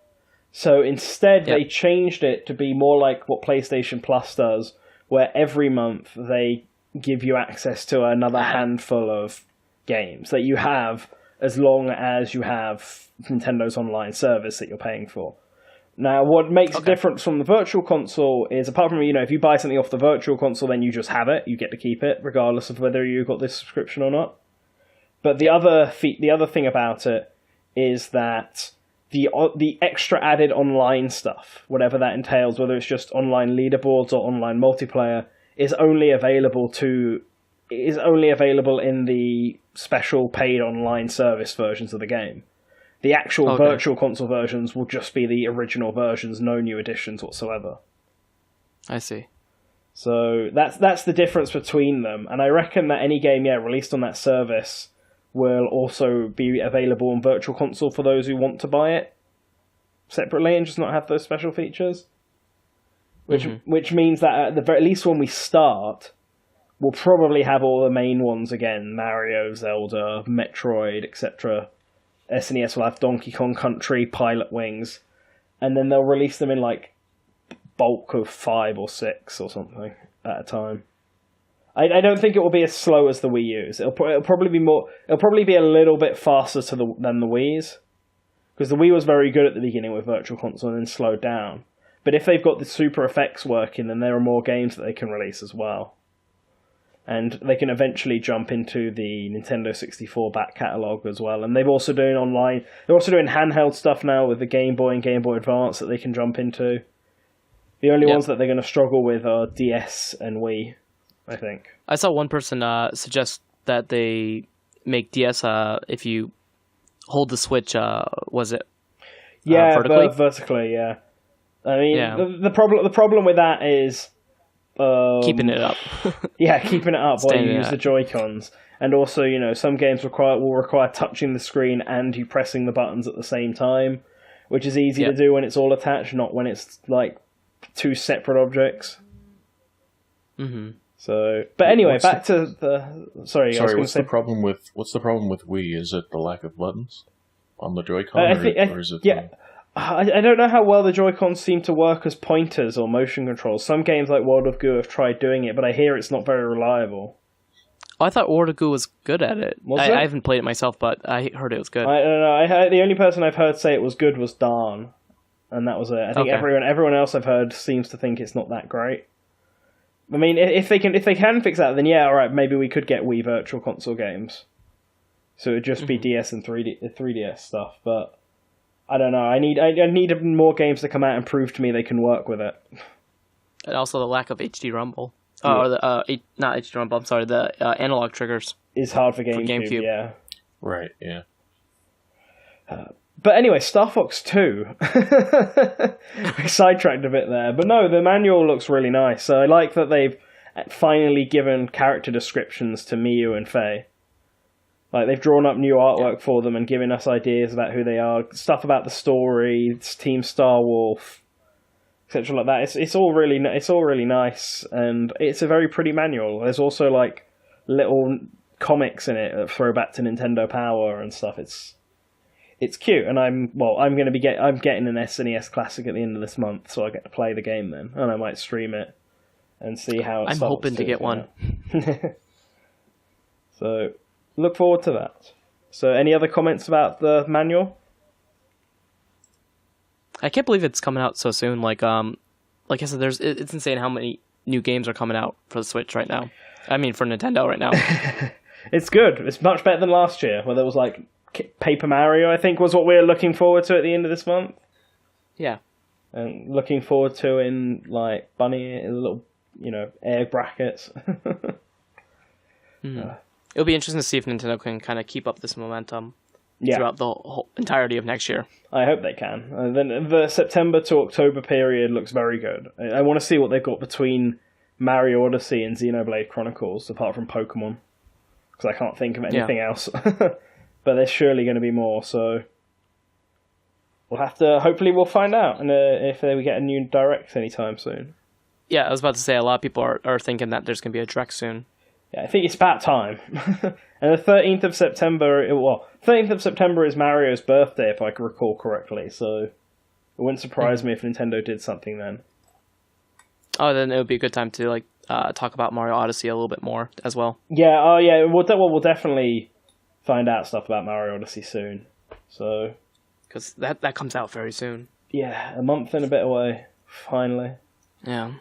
So instead they changed it to be more like what PlayStation Plus does, where every month they give you access to another handful of games that you have as long as you have Nintendo's online service that you're paying for. Now, what makes it different from the Virtual Console is, apart from, if you buy something off the Virtual Console, then you just have it. You get to keep it, regardless of whether you got this subscription or not. But the other thing about it is that the extra added online stuff, whatever that entails, whether it's just online leaderboards or online multiplayer, is only available in the special paid online service versions of the game. The actual Virtual Console versions will just be the original versions, no new additions whatsoever. I see. So that's the difference between them, and I reckon that any game released on that service will also be available on Virtual Console for those who want to buy it separately and just not have those special features. Which means that at the very least when we start, we'll probably have all the main ones again: Mario, Zelda, Metroid, etc. SNES will have Donkey Kong Country, Pilot Wings, and then they'll release them in like bulk of 5 or 6 or something at a time. I don't think it will be as slow as the Wii U's. It'll probably be more. It'll probably be a little bit faster than the Wii's, because the Wii was very good at the beginning with Virtual Console and then slowed down. But if they've got the super effects working, then there are more games that they can release as well. And they can eventually jump into the Nintendo 64 back catalogue as well. And they're also doing handheld stuff now with the Game Boy and Game Boy Advance that they can jump into. The only ones that they're going to struggle with are DS and Wii, I think. I saw one person suggest that they make DS if you hold the Switch, was it? Vertically? Vertically, yeah. I mean, the problem with that is keeping it up. Keeping it up while you use the Joy-Cons. And also, some games will require touching the screen and you pressing the buttons at the same time, which is easy to do when it's all attached, not when it's like two separate objects. Mm-hmm. So, but anyway, back to the. Sorry, what's the problem with Wii? Is it the lack of buttons on the Joy-Con, or is it? Yeah, I don't know how well the Joy-Cons seem to work as pointers or motion controls. Some games like World of Goo have tried doing it, but I hear it's not very reliable. I thought World of Goo was good at it. I haven't played it myself, but I heard it was good. I don't know. The only person I've heard say it was good was Dan, and that was it. I think everyone else I've heard seems to think it's not that great. I mean, if they can fix that, then yeah, all right, maybe we could get Wii Virtual Console games. So it would just be DS and 3DS stuff, but I don't know. I need more games to come out and prove to me they can work with it. And also the lack of HD Rumble. Or not HD Rumble, I'm sorry, the analog triggers. Is hard for GameCube, yeah. Right, yeah. But anyway, Star Fox 2. We sidetracked a bit there. But no, the manual looks really nice. So I like that they've finally given character descriptions to Miyu and Faye. Like, they've drawn up new artwork for them and given us ideas about who they are. Stuff about the story, Team Star Wolf, etc. like that. It's all really nice, and it's a very pretty manual. There's also like little comics in it that throw back to Nintendo Power and stuff. It's cute, and I'm getting an SNES Classic at the end of this month, so I get to play the game then, and I might stream it and see how it starts. I'm hoping to get one. So look forward to that. So any other comments about the manual? I can't believe it's coming out so soon. Like I said, it's insane how many new games are coming out for the Switch right now. I mean, for Nintendo right now. It's good. It's much better than last year, where there was like Paper Mario, I think, was what we were looking forward to at the end of this month. Yeah. And looking forward to in like Bunny in little, air brackets. It'll be interesting to see if Nintendo can kind of keep up this momentum. Throughout the whole entirety of next year. I hope they can. Then the September to October period looks very good. I want to see what they've got between Mario Odyssey and Xenoblade Chronicles, apart from Pokemon, because I can't think of anything else. But there's surely going to be more, so we'll have to. Hopefully, we'll find out, and if we get a new Direct anytime soon. Yeah, I was about to say a lot of people are thinking that there's going to be a Direct soon. Yeah, I think it's about time. And the 13th of September, 13th of September is Mario's birthday, if I can recall correctly, so it wouldn't surprise me if Nintendo did something then. Oh, then it would be a good time to talk about Mario Odyssey a little bit more as well. Yeah, we'll definitely find out stuff about Mario Odyssey soon. So, because that comes out very soon. Yeah, a month and a bit away, finally. Yeah.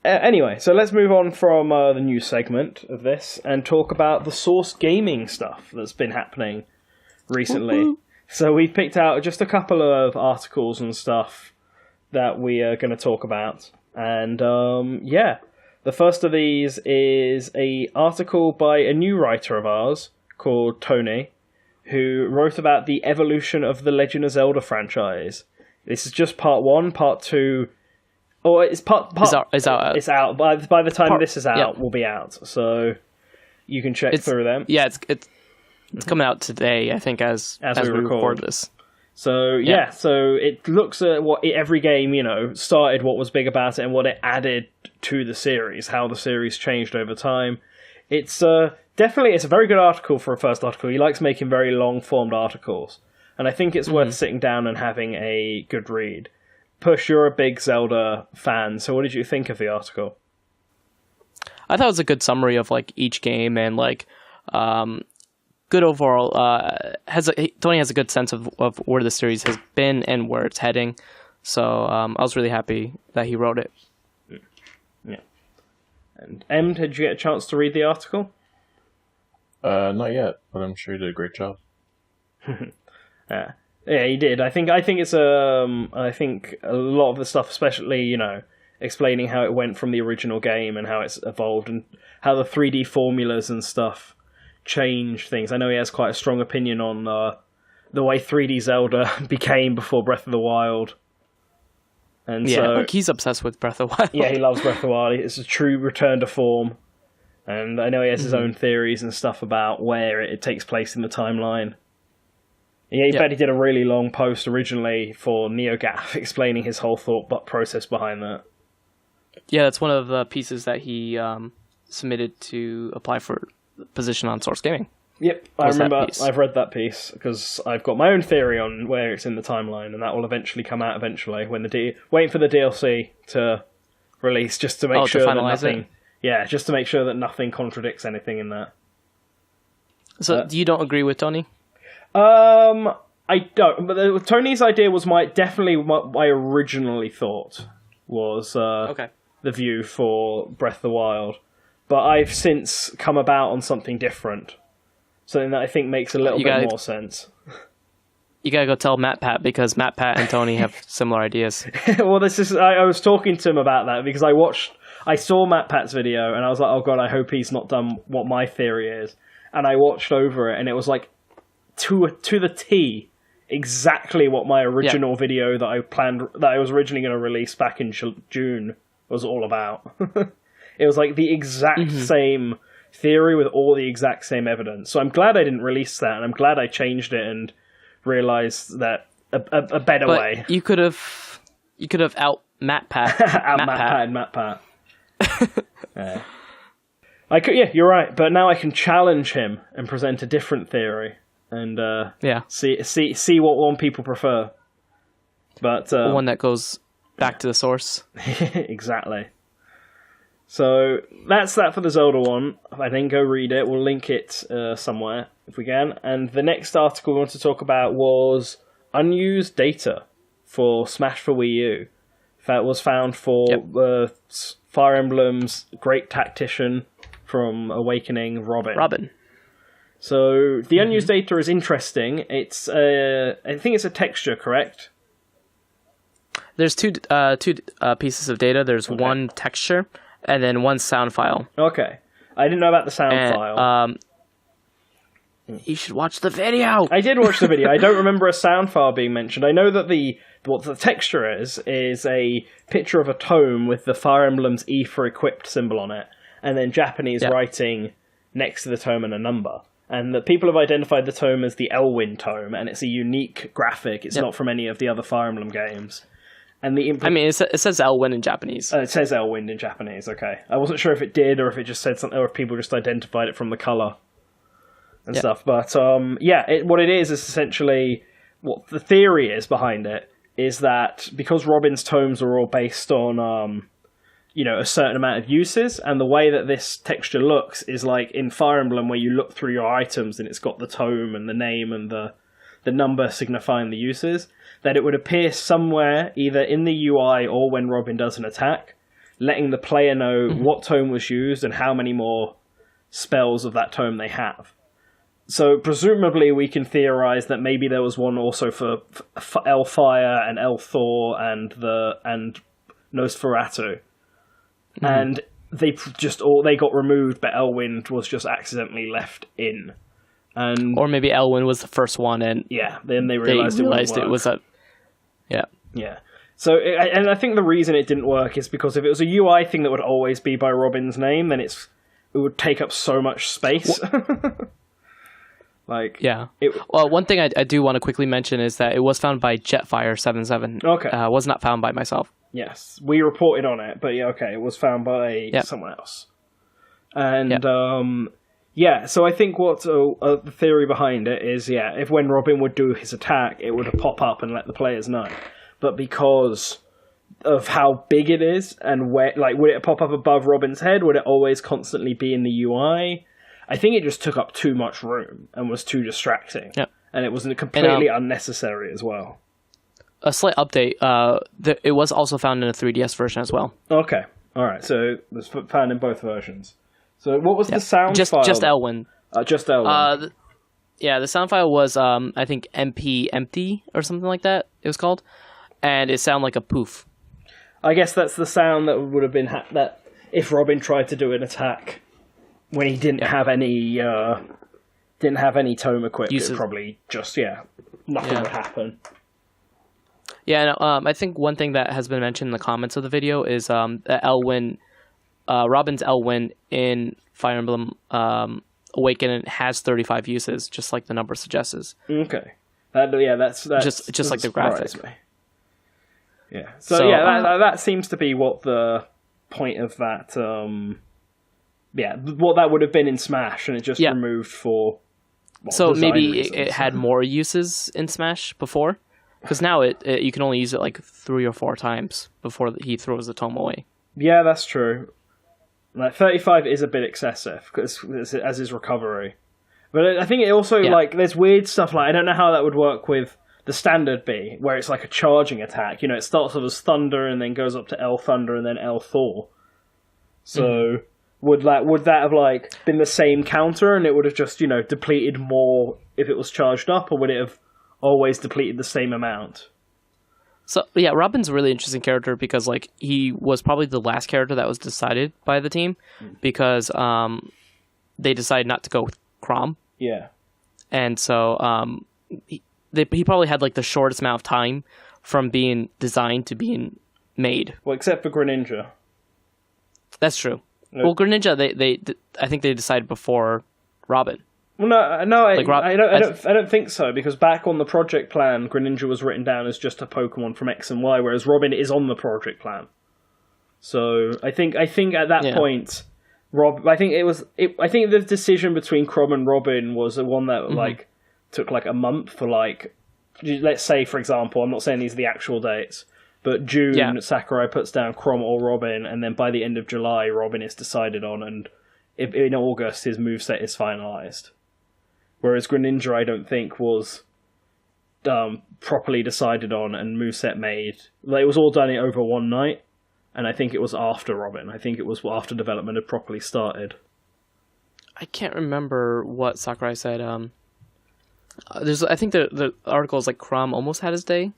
Anyway, so let's move on from the news segment of this and talk about the Source Gaming stuff that's been happening recently. Woo-hoo. So we've picked out just a couple of articles and stuff that we are going to talk about. And the first of these is an article by a new writer of ours called Tony, who wrote about the evolution of the Legend of Zelda franchise. This is just part 1, part 2... Oh, it's part. It's out. It's out. By the time this is out, will be out. So you can check through them. Yeah, it's coming out today, I think, as we record this. So so it looks at what every game started, what was big about it, and what it added to the series, how the series changed over time. It's definitely a very good article for a first article. He likes making very long formed articles, and I think it's worth sitting down and having a good read. Push, you're a big Zelda fan, so what did you think of the article? I thought it was a good summary of each game and good overall. Tony has a good sense of where the series has been and where it's heading, so I was really happy that he wrote it. Yeah. And Em, did you get a chance to read the article? Not yet, but I'm sure he did a great job. Yeah. Yeah, he did. I think it's I think a lot of the stuff, especially explaining how it went from the original game and how it's evolved and how the 3D formulas and stuff changed things. I know he has quite a strong opinion on the way 3D Zelda became before Breath of the Wild. And so he's obsessed with Breath of the Wild. Yeah, he loves Breath of the Wild. It's a true return to form. And I know he has his own theories and stuff about where it takes place in the timeline. Yeah, he bet he did a really long post originally for NeoGAF explaining his whole thought process behind that. Yeah, that's one of the pieces that he submitted to apply for the position on Source Gaming. Yep, I remember. I've read that piece because I've got my own theory on where it's in the timeline, and that will eventually come out eventually when waiting for the DLC to release, just to make sure that nothing. Yeah, just to make sure that nothing contradicts anything in that. So, you don't agree with Tony? I don't. But Tony's idea was definitely what I originally thought was the view for Breath of the Wild, but I've since come about on something different. Something that I think makes a little bit more sense. You gotta go tell MatPat, because MatPat and Tony have similar ideas. Well, I was talking to him about that because I saw MatPat's video and I was like, oh god, I hope he's not done what my theory is. And I watched over it and it was like to the T exactly what my original video that I was originally going to release back in June was all about. It was like the exact same theory with all the exact same evidence. So I'm glad I didn't release that, and I'm glad I changed it and realized that a better way. You could have out MatPat. MatPat. Yeah. I could. Yeah, you're right. But now I can challenge him and present a different theory, and see what one people prefer. But one that goes back to the source. Exactly. So that's that for the Zelda one. I think go read it. We'll link it somewhere if we can. And the next article we want to talk about was unused data for Smash for Wii U. That was found for Fire Emblem's great tactician from Awakening, Robin. So the unused data is interesting. It's I think it's a texture, correct? There's two pieces of data. There's one texture and then one sound file. Okay. I didn't know about the sound file. You should watch the video. I did watch the video. I don't remember a sound file being mentioned. I know that what the texture is a picture of a tome with the Fire Emblem's E for equipped symbol on it, and then Japanese writing next to the tome and a number. And the people have identified the tome as the Elwyn tome, and it's a unique graphic. It's not from any of the other Fire Emblem games. And it says Elwyn in Japanese. It says Elwyn in Japanese, okay. I wasn't sure if it did, or if it just said something, or if people just identified it from the colour and stuff. But, what it is essentially, what the theory is behind it, is that because Robin's tomes are all based on, a certain amount of uses, and the way that this texture looks is like in Fire Emblem, where you look through your items and it's got the tome and the name and the number signifying the uses, that it would appear somewhere, either in the UI or when Robin does an attack, letting the player know what tome was used and how many more spells of that tome they have. So presumably we can theorize that maybe there was one also for Elfire and Elthor and Nosferatu. And they got removed, but Elwyn was just accidentally left in. Or maybe Elwyn was the first one, and then they realized it was a So and I think the reason it didn't work is because if it was a UI thing that would always be by Robin's name, then it would take up so much space. Well, one thing I do want to quickly mention is that it was found by Jetfire77. Okay, was not found by myself. Yes, we reported on it, but it was found by someone else. And so I think what the theory behind it is, if when Robin would do his attack, it would pop up and let the players know. But because of how big it is, and where, would it pop up above Robin's head? Would it always constantly be in the UI? I think it just took up too much room and was too distracting. Yep. And it was completely unnecessary as well. A slight update, it was also found in a 3DS version as well. Okay. Alright, so it was found in both versions. So what was the sound file? Just Elwyn. Just Elwyn. The sound file was, I think, MP empty or something like that, it was called. And it sounded like a poof. I guess that's the sound that would have been that if Robin tried to do an attack when he didn't have any tome equipped, it would probably just nothing would happen. Yeah, and I think one thing that has been mentioned in the comments of the video is that Elwyn, Robin's Elwyn in Fire Emblem Awakening has 35 uses, just like the number suggests. Okay, that's just like the graphic. Me. Yeah. So that seems to be what the point of that. What that would have been in Smash, and it just removed for. So maybe reasons. it had more uses in Smash before, because now you can only use it like 3 or 4 times before he throws the tome away. Yeah, that's true. Like 35 is a bit excessive as his recovery, but I think it also like there's weird stuff like I don't know how that would work with the standard B, where it's like a charging attack. You know, it starts off as Thunder and then goes up to L Thunder and then L Thor. So would that have like been the same counter and it would have just depleted more if it was charged up, or would it have always depleted the same amount? So yeah, Robin's a really interesting character because like he was probably the last character that was decided by the team because they decided not to go with Chrom. Yeah, and so he probably had like the shortest amount of time from being designed to being made. Well, except for Greninja. That's true. Well, Greninja, I think they decided before Robin. Well, no, I don't think so, because back on the project plan, Greninja was written down as just a Pokemon from X and Y, whereas Robin is on the project plan. So I think at that point, I think the decision between Chrom and Robin was the one that like took like a month for like, let's say for example, I'm not saying these are the actual dates, but June Sakurai puts down Chrom or Robin, and then by the end of July, Robin is decided on, and in August his moveset is finalized. Whereas Greninja, I don't think, was properly decided on and moveset made. Like, it was all done over one night, and I think it was after Robin. I think it was after development had properly started. I can't remember what Sakurai said. I think the article is like Chrom almost had his day.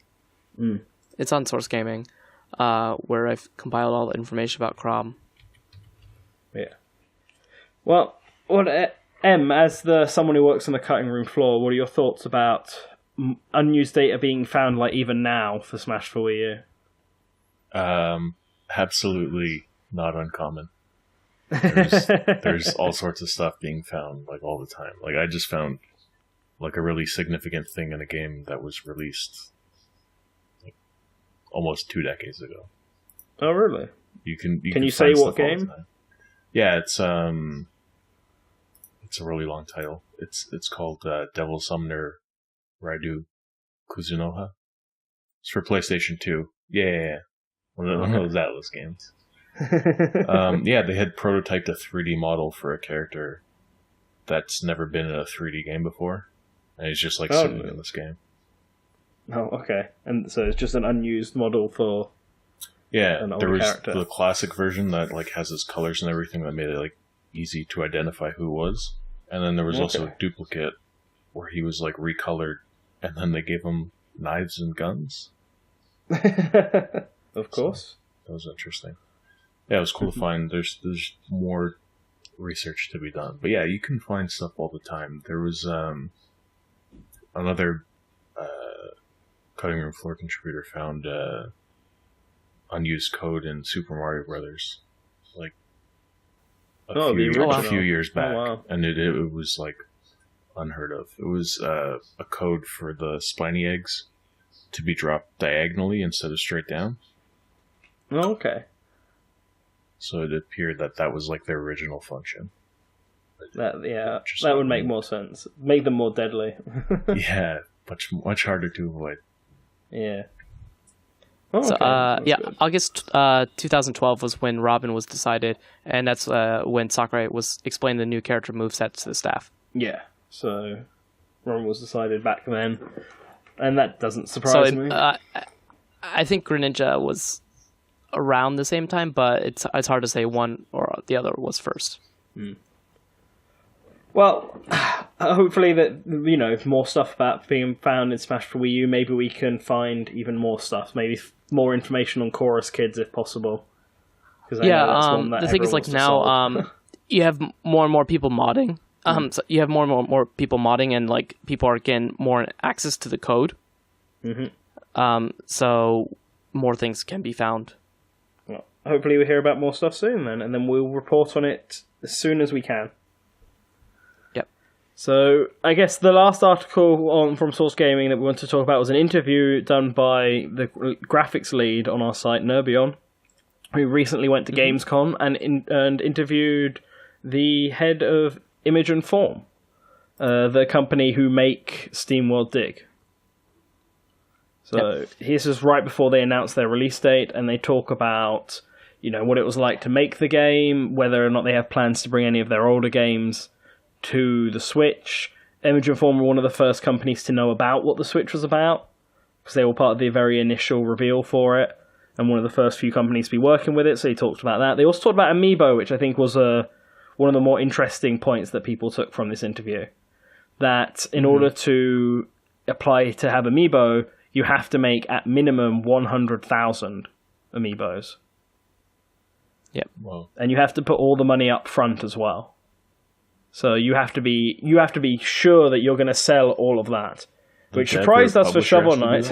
It's on Source Gaming, where I've compiled all the information about Chrom. Yeah. Well, as someone who works on the cutting room floor, what are your thoughts about unused data being found, like even now, for Smash for Wii U? Absolutely not uncommon. There's all sorts of stuff being found like all the time. Like I just found like a really significant thing in a game that was released like almost 2 decades ago. Oh really? You can say what game? Yeah, it's a really long title. It's called Devil Summoner Raidu Kuzunoha. It's for PlayStation 2. Yeah. One of those Atlas games. They had prototyped a 3D model for a character that's never been in a 3D game before. And he's just like sitting in this game. Oh, okay. And so it's just an unused model for an older there was character. The classic version that like has his colors and everything that made it like easy to identify who was. And then there was also a duplicate where he was like recolored, and then they gave him knives and guns. Of course. So that was interesting. Yeah, it was cool to find. There's more research to be done. But yeah, you can find stuff all the time. There was another cutting room floor contributor found unused code in Super Mario Brothers, like a few years back, and it was like unheard of. It was a code for the spiny eggs to be dropped diagonally instead of straight down. Oh, okay. So it appeared that was like their original function. That would make more sense. Make them more deadly. Yeah, much harder to avoid. Yeah. Oh, okay. So, August 2012 was when Robin was decided, and that's when Sakurai was explaining the new character moveset to the staff. Yeah, so Robin was decided back then, and that doesn't surprise me. I think Greninja was around the same time, but it's hard to say one or the other was first. Well, hopefully that more stuff about being found in Smash for Wii U. Maybe we can find even more stuff. Maybe more information on Chorus Kids if possible. The thing is, like now, you have more and more people modding. So you have more and more people modding, and like people are getting more access to the code. So more things can be found. Well, hopefully we hear about more stuff soon then, and then we'll report on it as soon as we can. So, I guess the last article from Source Gaming that we want to talk about was an interview done by the graphics lead on our site, Nerbion, who recently went to Gamescom and interviewed the head of Image and Form, the company who make SteamWorld Dig. So this is right before they announced their release date, and they talk about, what it was like to make the game, whether or not they have plans to bring any of their older games to the Switch. Image and Form were one of the first companies to know about what the Switch was about, because they were part of the very initial reveal for it, and one of the first few companies to be working with it, so they talked about that. They also talked about Amiibo, which I think was one of the more interesting points that people took from this interview. That in order to apply to have Amiibo, you have to make at minimum 100,000 Amiibos. Yep. Wow. And you have to put all the money up front as well. So you have to be sure that you're going to sell all of that. Which surprised us for Shovel Knight.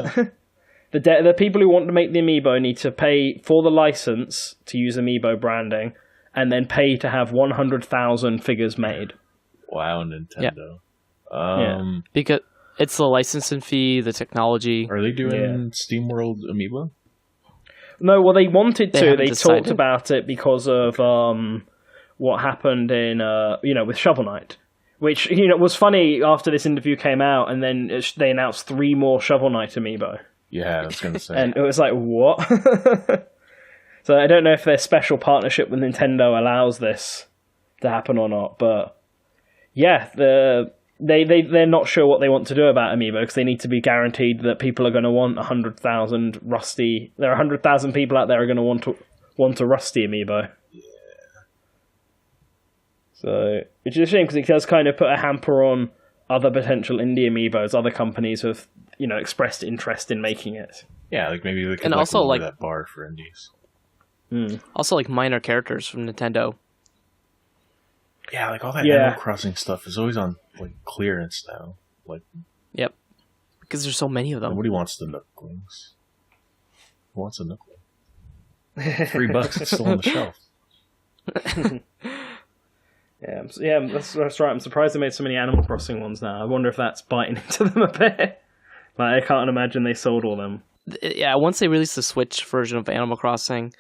The people who want to make the Amiibo need to pay for the license to use Amiibo branding, and then pay to have 100,000 figures made. Wow, Nintendo. Because it's the licensing fee, the technology. Are they doing SteamWorld Amiibo? No, well, they wanted to. They decided. talked about it because of what happened in with Shovel Knight, which was funny after this interview came out, and then they announced 3 more Shovel Knight Amiibo. Yeah, I was going to say. And it was like, what? So I don't know if their special partnership with Nintendo allows this to happen or not, but yeah, they're not sure what they want to do about Amiibo, because they need to be guaranteed that people are going to want 100,000 Rusty. There are 100,000 people out there who are going to want a Rusty Amiibo. Yeah. So, which is a shame, because it does kind of put a hamper on other potential indie Amiibos. Other companies have, expressed interest in making it. Yeah, like maybe they could and also lower that bar for indies. Also, minor characters from Nintendo. Yeah, all that Animal Crossing stuff is always on clearance now. Yep, because there's so many of them. Nobody wants the Nooklings. Who wants a Nookling? $3, it's still on the shelf. Yeah, that's right. I'm surprised they made so many Animal Crossing ones now. I wonder if that's biting into them a bit. I can't imagine they sold all them. Yeah, once they release the Switch version of Animal Crossing,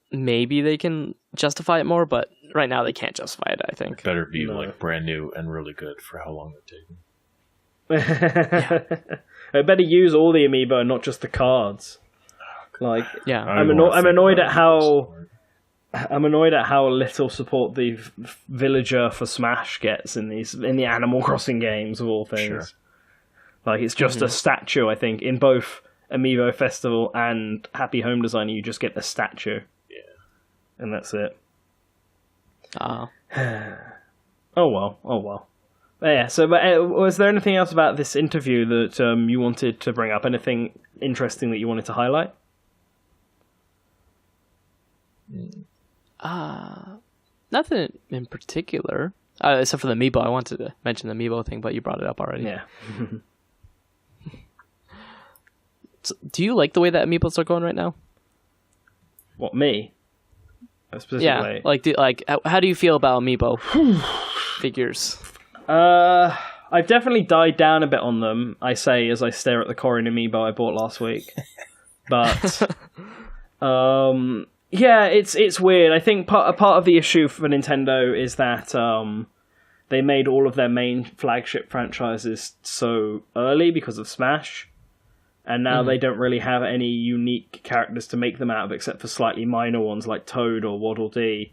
maybe they can justify it more, but right now they can't justify it, I think. It better be brand new and really good for how long it's taking. I better use all the Amiibo and not just the cards. I'm annoyed at how little support the villager for Smash gets in the Animal Crossing games of all things. Sure. It's just a statue, I think, in both Amiibo Festival and Happy Home Designer. You just get the statue. And that's it. Oh well. Yeah, so was there anything else about this interview that you wanted to bring up? Anything interesting that you wanted to highlight? Nothing in particular. Except for the Amiibo. I wanted to mention the Amiibo thing, but you brought it up already. Yeah. So, do you like the way that Amiibos are going right now? What, me? Specifically? Yeah, how do you feel about Amiibo figures? I've definitely died down a bit on them, I say, as I stare at the Corrin Amiibo I bought last week. But, yeah, it's weird. I think part of the issue for Nintendo is that they made all of their main flagship franchises so early because of Smash. And now they don't really have any unique characters to make them out of, except for slightly minor ones like Toad or Waddle Dee.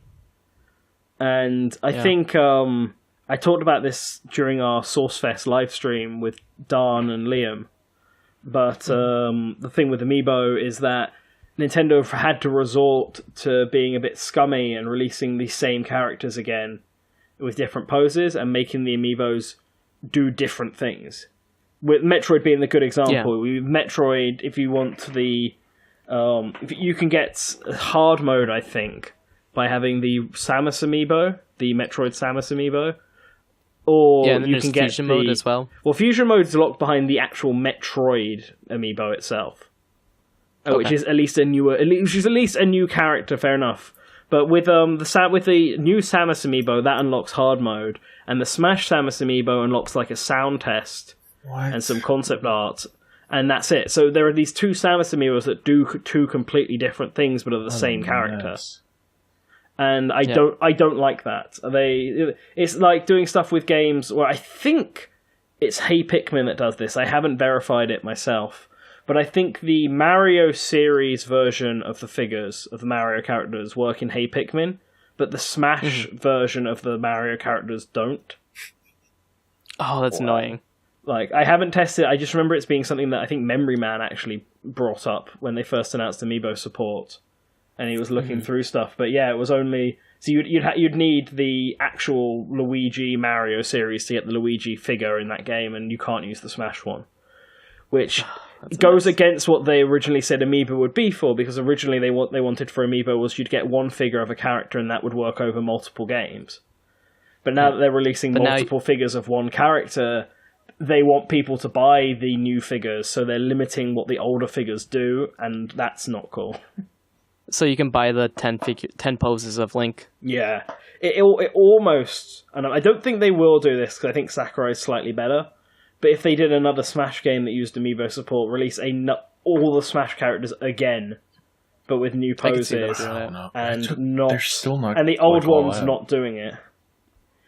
And I think I talked about this during our SourceFest live stream with Dan and Liam. But the thing with Amiibo is that Nintendo had to resort to being a bit scummy and releasing the same characters again with different poses and making the Amiibos do different things. With Metroid being the good example, with Metroid, if you want you can get hard mode, I think, by having the Samus Amiibo, the Metroid Samus Amiibo, or and then you can get fusion mode as well. Well, fusion mode is locked behind the actual Metroid Amiibo itself, which is at least a new character. Fair enough. But with the new Samus Amiibo, that unlocks hard mode, and the Smash Samus Amiibo unlocks a sound test. What? And some concept art. And that's it. So there are these two Samus amiibos that do two completely different things, but are the same character. Nice. And I don't like that. It's like doing stuff with games where I think it's Hey Pikmin that does this. I haven't verified it myself, but I think the Mario series version of the figures of the Mario characters work in Hey Pikmin, but the Smash version of the Mario characters don't. Oh, that's annoying. Like, I haven't tested it. I just remember it's being something that I think Memory Man actually brought up when they first announced Amiibo support. And he was looking through stuff, but yeah, it was only so you'd need the actual Luigi Mario series to get the Luigi figure in that game, and you can't use the Smash one, which goes against what they originally said Amiibo would be for. Because originally they wanted for Amiibo was you'd get one figure of a character, and that would work over multiple games. But now that they're releasing multiple figures of one character, they want people to buy the new figures, so they're limiting what the older figures do, and that's not cool. So you can buy the 10 poses of Link. Yeah. It almost... And I don't think they will do this, because I think Sakurai is slightly better. But if they did another Smash game that used Amiibo support, release all the Smash characters again, but with new poses, and not... They're still not... And the old one's not doing it.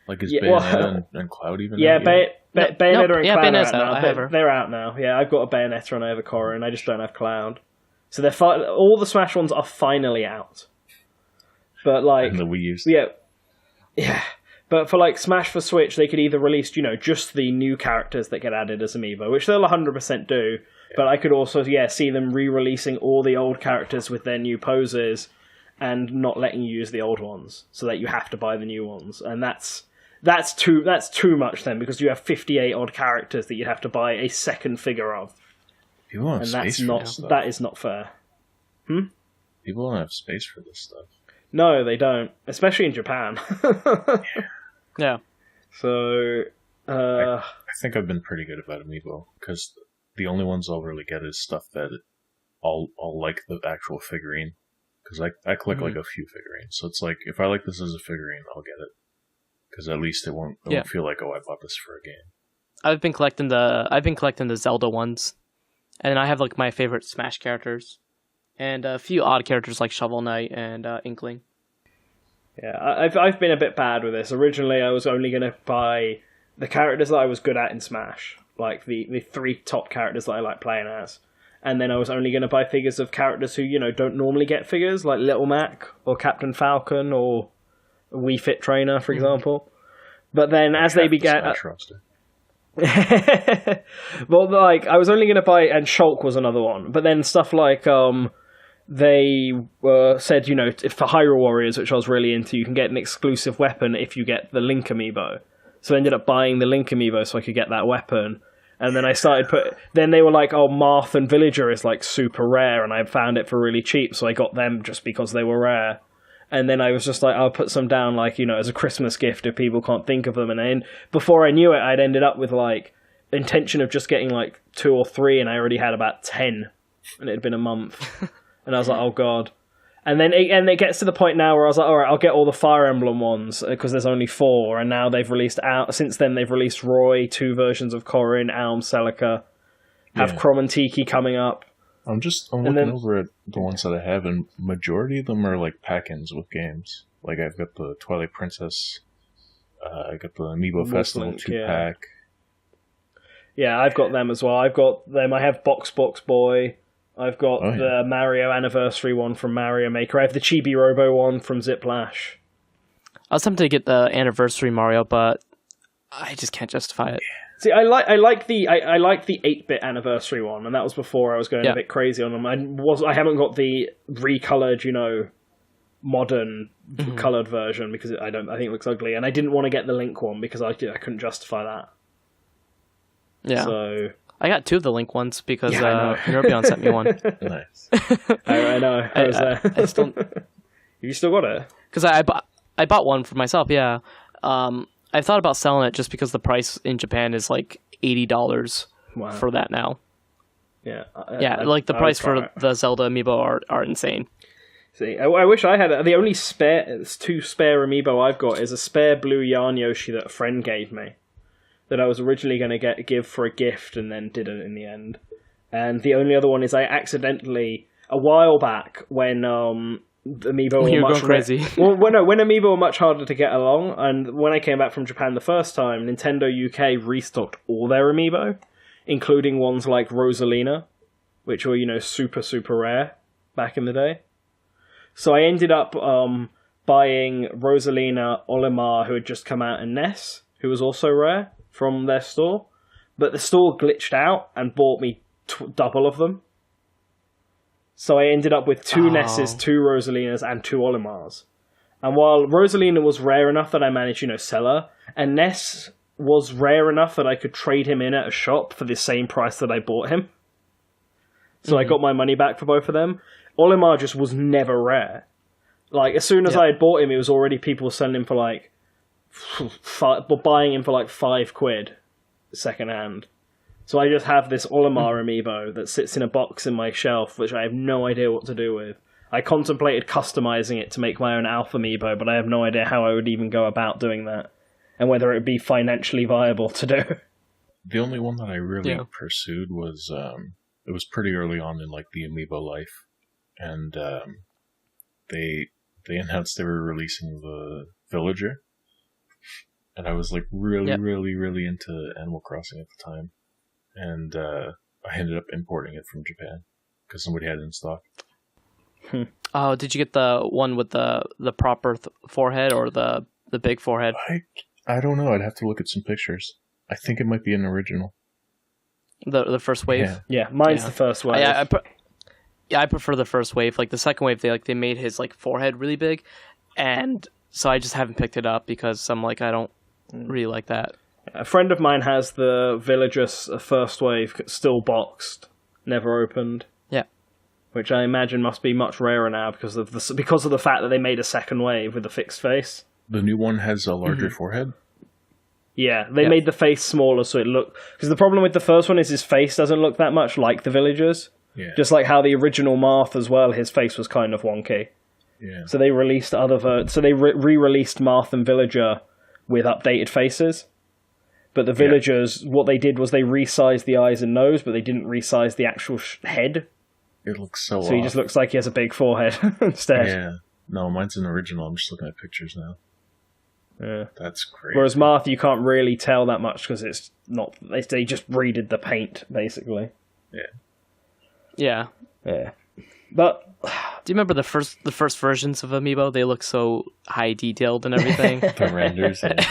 Like, is Bayonetta and Cloud even Yeah, out yet? Bayonetta and Cloud Bayonetta's are out now. They're out now. Yeah, I've got a Bayonetta and I have a Korra, and I just don't have Cloud. So all the Smash ones are finally out. But like... And the Wii U. Yeah. But for like Smash for Switch, they could either release, just the new characters that get added as Amiibo, which they'll 100% do. But I could also, see them re-releasing all the old characters with their new poses and not letting you use the old ones, so that you have to buy the new ones. And that's too much then, because you have 58 odd characters that you have to buy a second figure of. People don't have space for this stuff. That is not fair. People don't have space for this stuff. No, they don't, especially in Japan. Yeah. So, I think I've been pretty good about Amiibo, because the only ones I'll really get is stuff that I'll like the actual figurine, because I collect like a few figurines. So it's like, if I like this as a figurine, I'll get it, because at least it won't feel like, oh, I bought this for a game. I've been collecting the Zelda ones, and I have like my favorite Smash characters, and a few odd characters like Shovel Knight and Inkling. Yeah, I've been a bit bad with this. Originally, I was only going to buy the characters that I was good at in Smash, like the three top characters that I like playing as. And then I was only going to buy figures of characters who, don't normally get figures, like Little Mac or Captain Falcon or Wii Fit Trainer, for example. But then as they began... Well, like, I was only going to buy... And Shulk was another one. But then stuff like... They said, if for Hyrule Warriors, which I was really into, you can get an exclusive weapon if you get the Link amiibo. So I ended up buying the Link amiibo so I could get that weapon. And then I started then they were like, oh, Marth and Villager is like super rare, and I found it for really cheap, so I got them just because they were rare. And then I was just like, I'll put some down, like, as a Christmas gift if people can't think of them. And then before I knew it, I'd ended up with like intention of just getting like 2 or 3, and I already had about 10, and it had been a month. And I was like, oh god. And then it gets to the point now where I was like, alright, I'll get all the Fire Emblem ones, because there's only 4, and now since then they've released Roy, 2 versions of Corrin, Alm, Celica, have Chrom and Tiki coming up. I'm looking over at the ones that I have, and majority of them are like pack-ins with games. Like, I've got the Twilight Princess, I got the Amiibo Festival 2-pack. Yeah, I've got them as well. I've got them. I have Box Boy. I've got the Mario Anniversary one from Mario Maker. I have the Chibi Robo one from Ziplash. I was tempted to get the Anniversary Mario, but I just can't justify it. See, I like the 8-bit Anniversary one, and that was before I was going a bit crazy on them. I haven't got the recolored, modern colored version, because I think it looks ugly, and I didn't want to get the Link one because I couldn't justify that. Yeah. So I got 2 of the Link ones because Neurobion sent me one. Nice. I know. I still... Have you still got it? Because I bought one for myself. Yeah. I've thought about selling it just because the price in Japan is like $80 for that now. Yeah. The price for the Zelda amiibo are insane. See, I wish I had the only 2 spare amiibo I've got is a spare blue Yarn Yoshi that a friend gave me, that I was originally going to give for a gift and then didn't in the end. And the only other one is I accidentally, a while back, when Amiibo were much crazy. when Amiibo were much harder to get along, and when I came back from Japan the first time, Nintendo UK restocked all their Amiibo, including ones like Rosalina, which were, super, super rare back in the day. So I ended up buying Rosalina Olimar, who had just come out, and Ness, who was also rare, from their store. But the store glitched out and bought me double of them. So I ended up with 2 Nesses, 2 Rosalinas, and 2 Olimars. And while Rosalina was rare enough that I managed, sell her, and Ness was rare enough that I could trade him in at a shop for the same price that I bought him. So I got my money back for both of them. Olimar just was never rare. Like, as soon as I had bought him, it was already people selling him for like, buying him for like £5 second hand. So I just have this Olimar amiibo that sits in a box in my shelf, which I have no idea what to do with. I contemplated customizing it to make my own Alpha amiibo, but I have no idea how I would even go about doing that, and whether it would be financially viable to do. The only one that I really pursued was, it was pretty early on in like the amiibo life, and they announced they were releasing the Villager, and I was like really into Animal Crossing at the time. And I ended up importing it from Japan because somebody had it in stock. Oh, did you get the one with the proper forehead or the big forehead? I don't know. I'd have to look at some pictures. I think it might be an original. The first wave. Yeah, mine's the first wave. I prefer the first wave. Like the second wave, they made his like forehead really big, and so I just haven't picked it up because I'm like I don't really like that. A friend of mine has the Villager first wave still boxed, never opened. Yeah, which I imagine must be much rarer now because of the fact that they made a second wave with a fixed face. The new one has a larger forehead. Yeah, they made the face smaller so it looked... Because the problem with the first one is his face doesn't look that much like the Villagers. Yeah. Just like how the original Marth as well, his face was kind of wonky. Yeah. So they released so they re-released Marth and Villager with updated faces. But the Villagers, what they did was they resized the eyes and nose, but they didn't resize the actual head. It looks so he just looks like he has a big forehead instead. Yeah. No, mine's an original. I'm just looking at pictures now. Yeah. That's great. Whereas Marth, you can't really tell that much because it's not... They just redid the paint, basically. Yeah. But... Do you remember the first versions of Amiibo? They look so high detailed and everything. The renders. Yeah.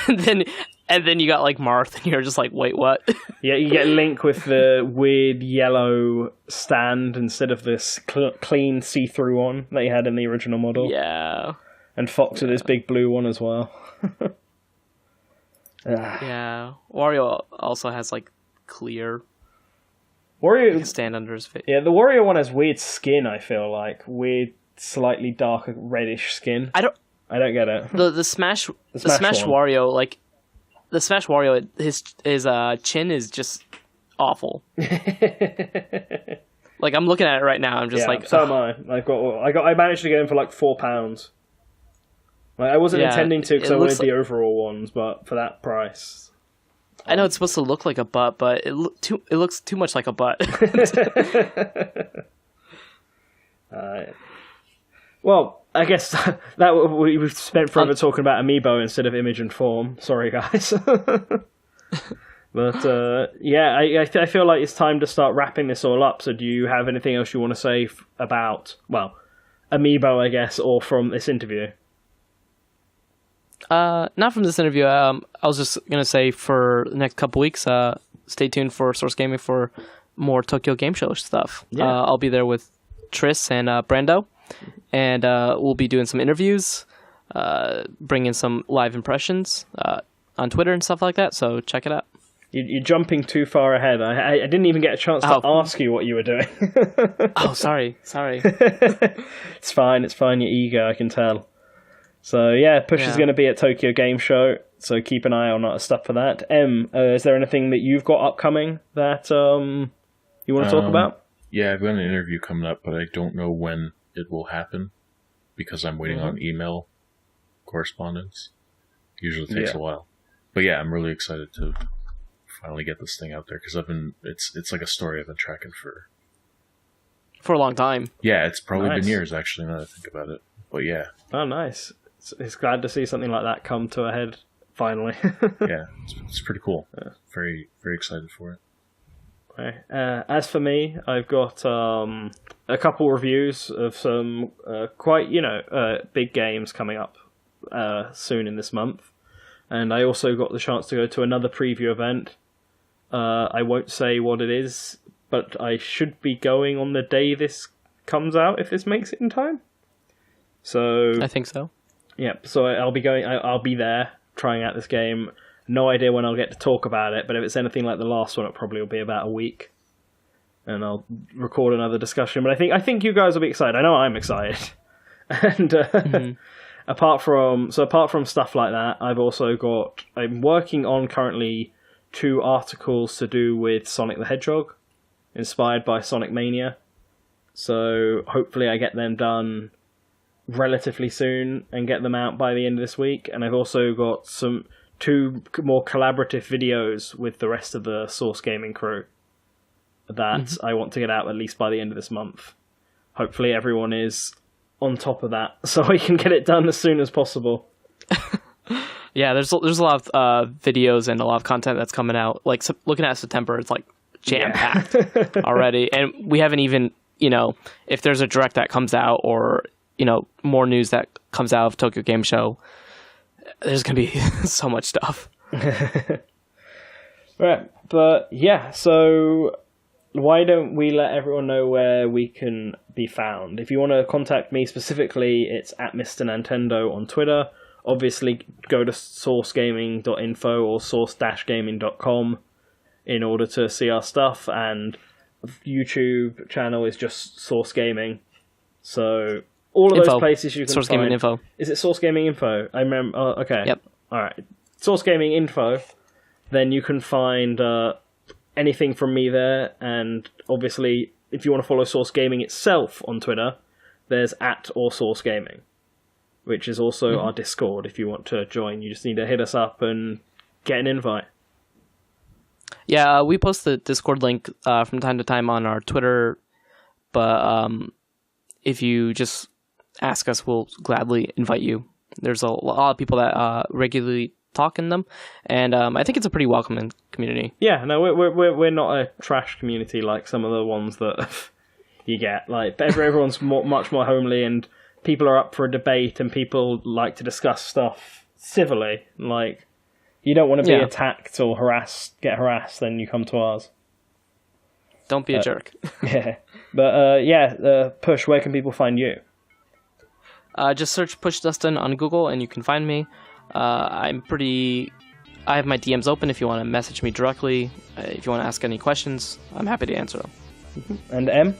and then you got like Marth, and you're just like, wait, what? Yeah, you get Link with the weird yellow stand instead of this clean see-through one that he had in the original model. Yeah. And Fox with his big blue one as well. Yeah. Wario also has like clear... Wario can stand under his face. Yeah, the Wario one has weird skin, I feel like. Weird, slightly darker reddish skin. I don't get it. The Smash Wario, like the Smash Wario, his chin is just awful. Like I'm looking at it right now, I'm just like so am I. I managed to get him for like £4. Like I wasn't intending to because I wanted the overall ones, but for that price. I know it's supposed to look like a butt, but it looks too much like a butt. Well, I guess that we've spent forever talking about Amiibo instead of image and form. Sorry, guys. But I feel like it's time to start wrapping this all up. So, do you have anything else you want to say about Amiibo, I guess, or from this interview? Not from this interview. I was just gonna say for the next couple weeks, stay tuned for Source Gaming for more Tokyo Game Show stuff. Yeah. I'll be there with Tris and Brando, and we'll be doing some interviews, bringing some live impressions on Twitter and stuff like that. So check it out. You're jumping too far ahead. I didn't even get a chance to ask you what you were doing. Oh, sorry. It's fine. You're eager, I can tell. So yeah, Push is going to be at Tokyo Game Show, so keep an eye on stuff for that. Is there anything that you've got upcoming that you want to talk about? Yeah, I've got an interview coming up, but I don't know when it will happen because I'm waiting on email correspondence. Usually takes a while. But yeah, I'm really excited to finally get this thing out there, because it's like a story I've been tracking for a long time. Yeah, it's probably been years, actually, now that I think about it. But yeah. Oh, nice. It's glad to see something like that come to a head, finally. Yeah, it's pretty cool. Very, very excited for it. Okay. As for me, I've got a couple reviews of some quite, big games coming up soon in this month. And I also got the chance to go to another preview event. I won't say what it is, but I should be going on the day this comes out, if this makes it in time. So I think so. Yeah, so I'll be going. I'll be there trying out this game. No idea when I'll get to talk about it, but if it's anything like the last one, it probably will be about a week, and I'll record another discussion. But I think you guys will be excited. I know I'm excited. And apart from stuff like that, I'm working on currently 2 articles to do with Sonic the Hedgehog, inspired by Sonic Mania. So hopefully I get them done relatively soon and get them out by the end of this week. And I've also got 2 more collaborative videos with the rest of the Source Gaming crew that I want to get out at least by the end of this month. Hopefully everyone is on top of that so we can get it done as soon as possible. Yeah, there's a lot of videos and a lot of content that's coming out. Like, looking at September, it's like jam-packed already. And we haven't even, if there's a direct that comes out or, more news that comes out of Tokyo Game Show, there's going to be so much stuff. Right, but yeah, so why don't we let everyone know where we can be found? If you want to contact me specifically, it's at Mr. Nintendo on Twitter. Obviously, go to sourcegaming.info or source-gaming.com in order to see our stuff, and YouTube channel is just Source Gaming. So all of those places you can Source find. Gaming Info. Is it Source Gaming Info? I remember. Oh, okay. Yep. All right. Source Gaming Info. Then you can find anything from me there, and obviously, if you want to follow Source Gaming itself on Twitter, there's @OrSourceGaming, which is also our Discord. If you want to join, you just need to hit us up and get an invite. Yeah, we post the Discord link from time to time on our Twitter, but if you just ask us, we'll gladly invite you. There's a lot of people that regularly talk in them, and I think it's a pretty welcoming community. Yeah, no, we're not a trash community like some of the ones that you get. Like, everyone's much more homely, and people are up for a debate, and people like to discuss stuff civilly. Like, you don't want to be attacked or get harassed, then you come to ours. Don't be a jerk. Yeah. But, Push, where can people find you? Just search Push Dustin on Google, and you can find me. I have my DMs open if you want to message me directly. If you want to ask any questions, I'm happy to answer them. And M?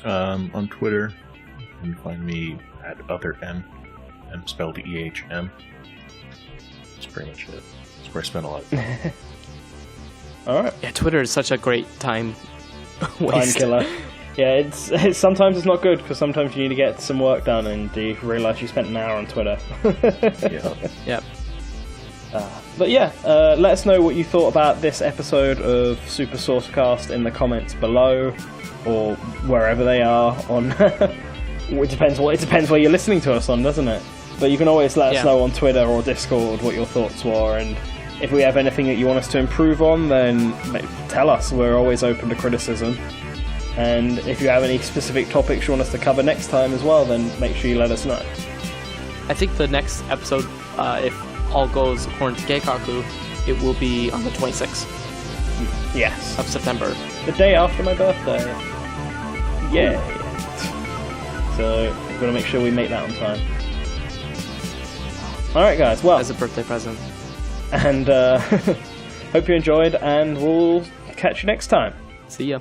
On Twitter, you can find me at otherm. M spelled EHM. That's pretty much it. That's where I spend a lot of time. Alright. Yeah, Twitter is such a great time waste. Time killer. Yeah, it's sometimes it's not good, because sometimes you need to get some work done and you realise you spent an hour on Twitter. Yep. But yeah, let us know what you thought about this episode of Super SourceCast in the comments below, or wherever they are on. It depends where you're listening to us on, doesn't it? But you can always let us know on Twitter or Discord what your thoughts were, and if we have anything that you want us to improve on, then tell us. We're always open to criticism. And if you have any specific topics you want us to cover next time as well, then make sure you let us know. I think the next episode, if all goes according to Geikaku, it will be on the 26th. Yes. Of September. The day after my birthday. Yeah. So, we've got to make sure we make that on time. Alright guys, well. As a birthday present. And hope you enjoyed, and we'll catch you next time. See ya.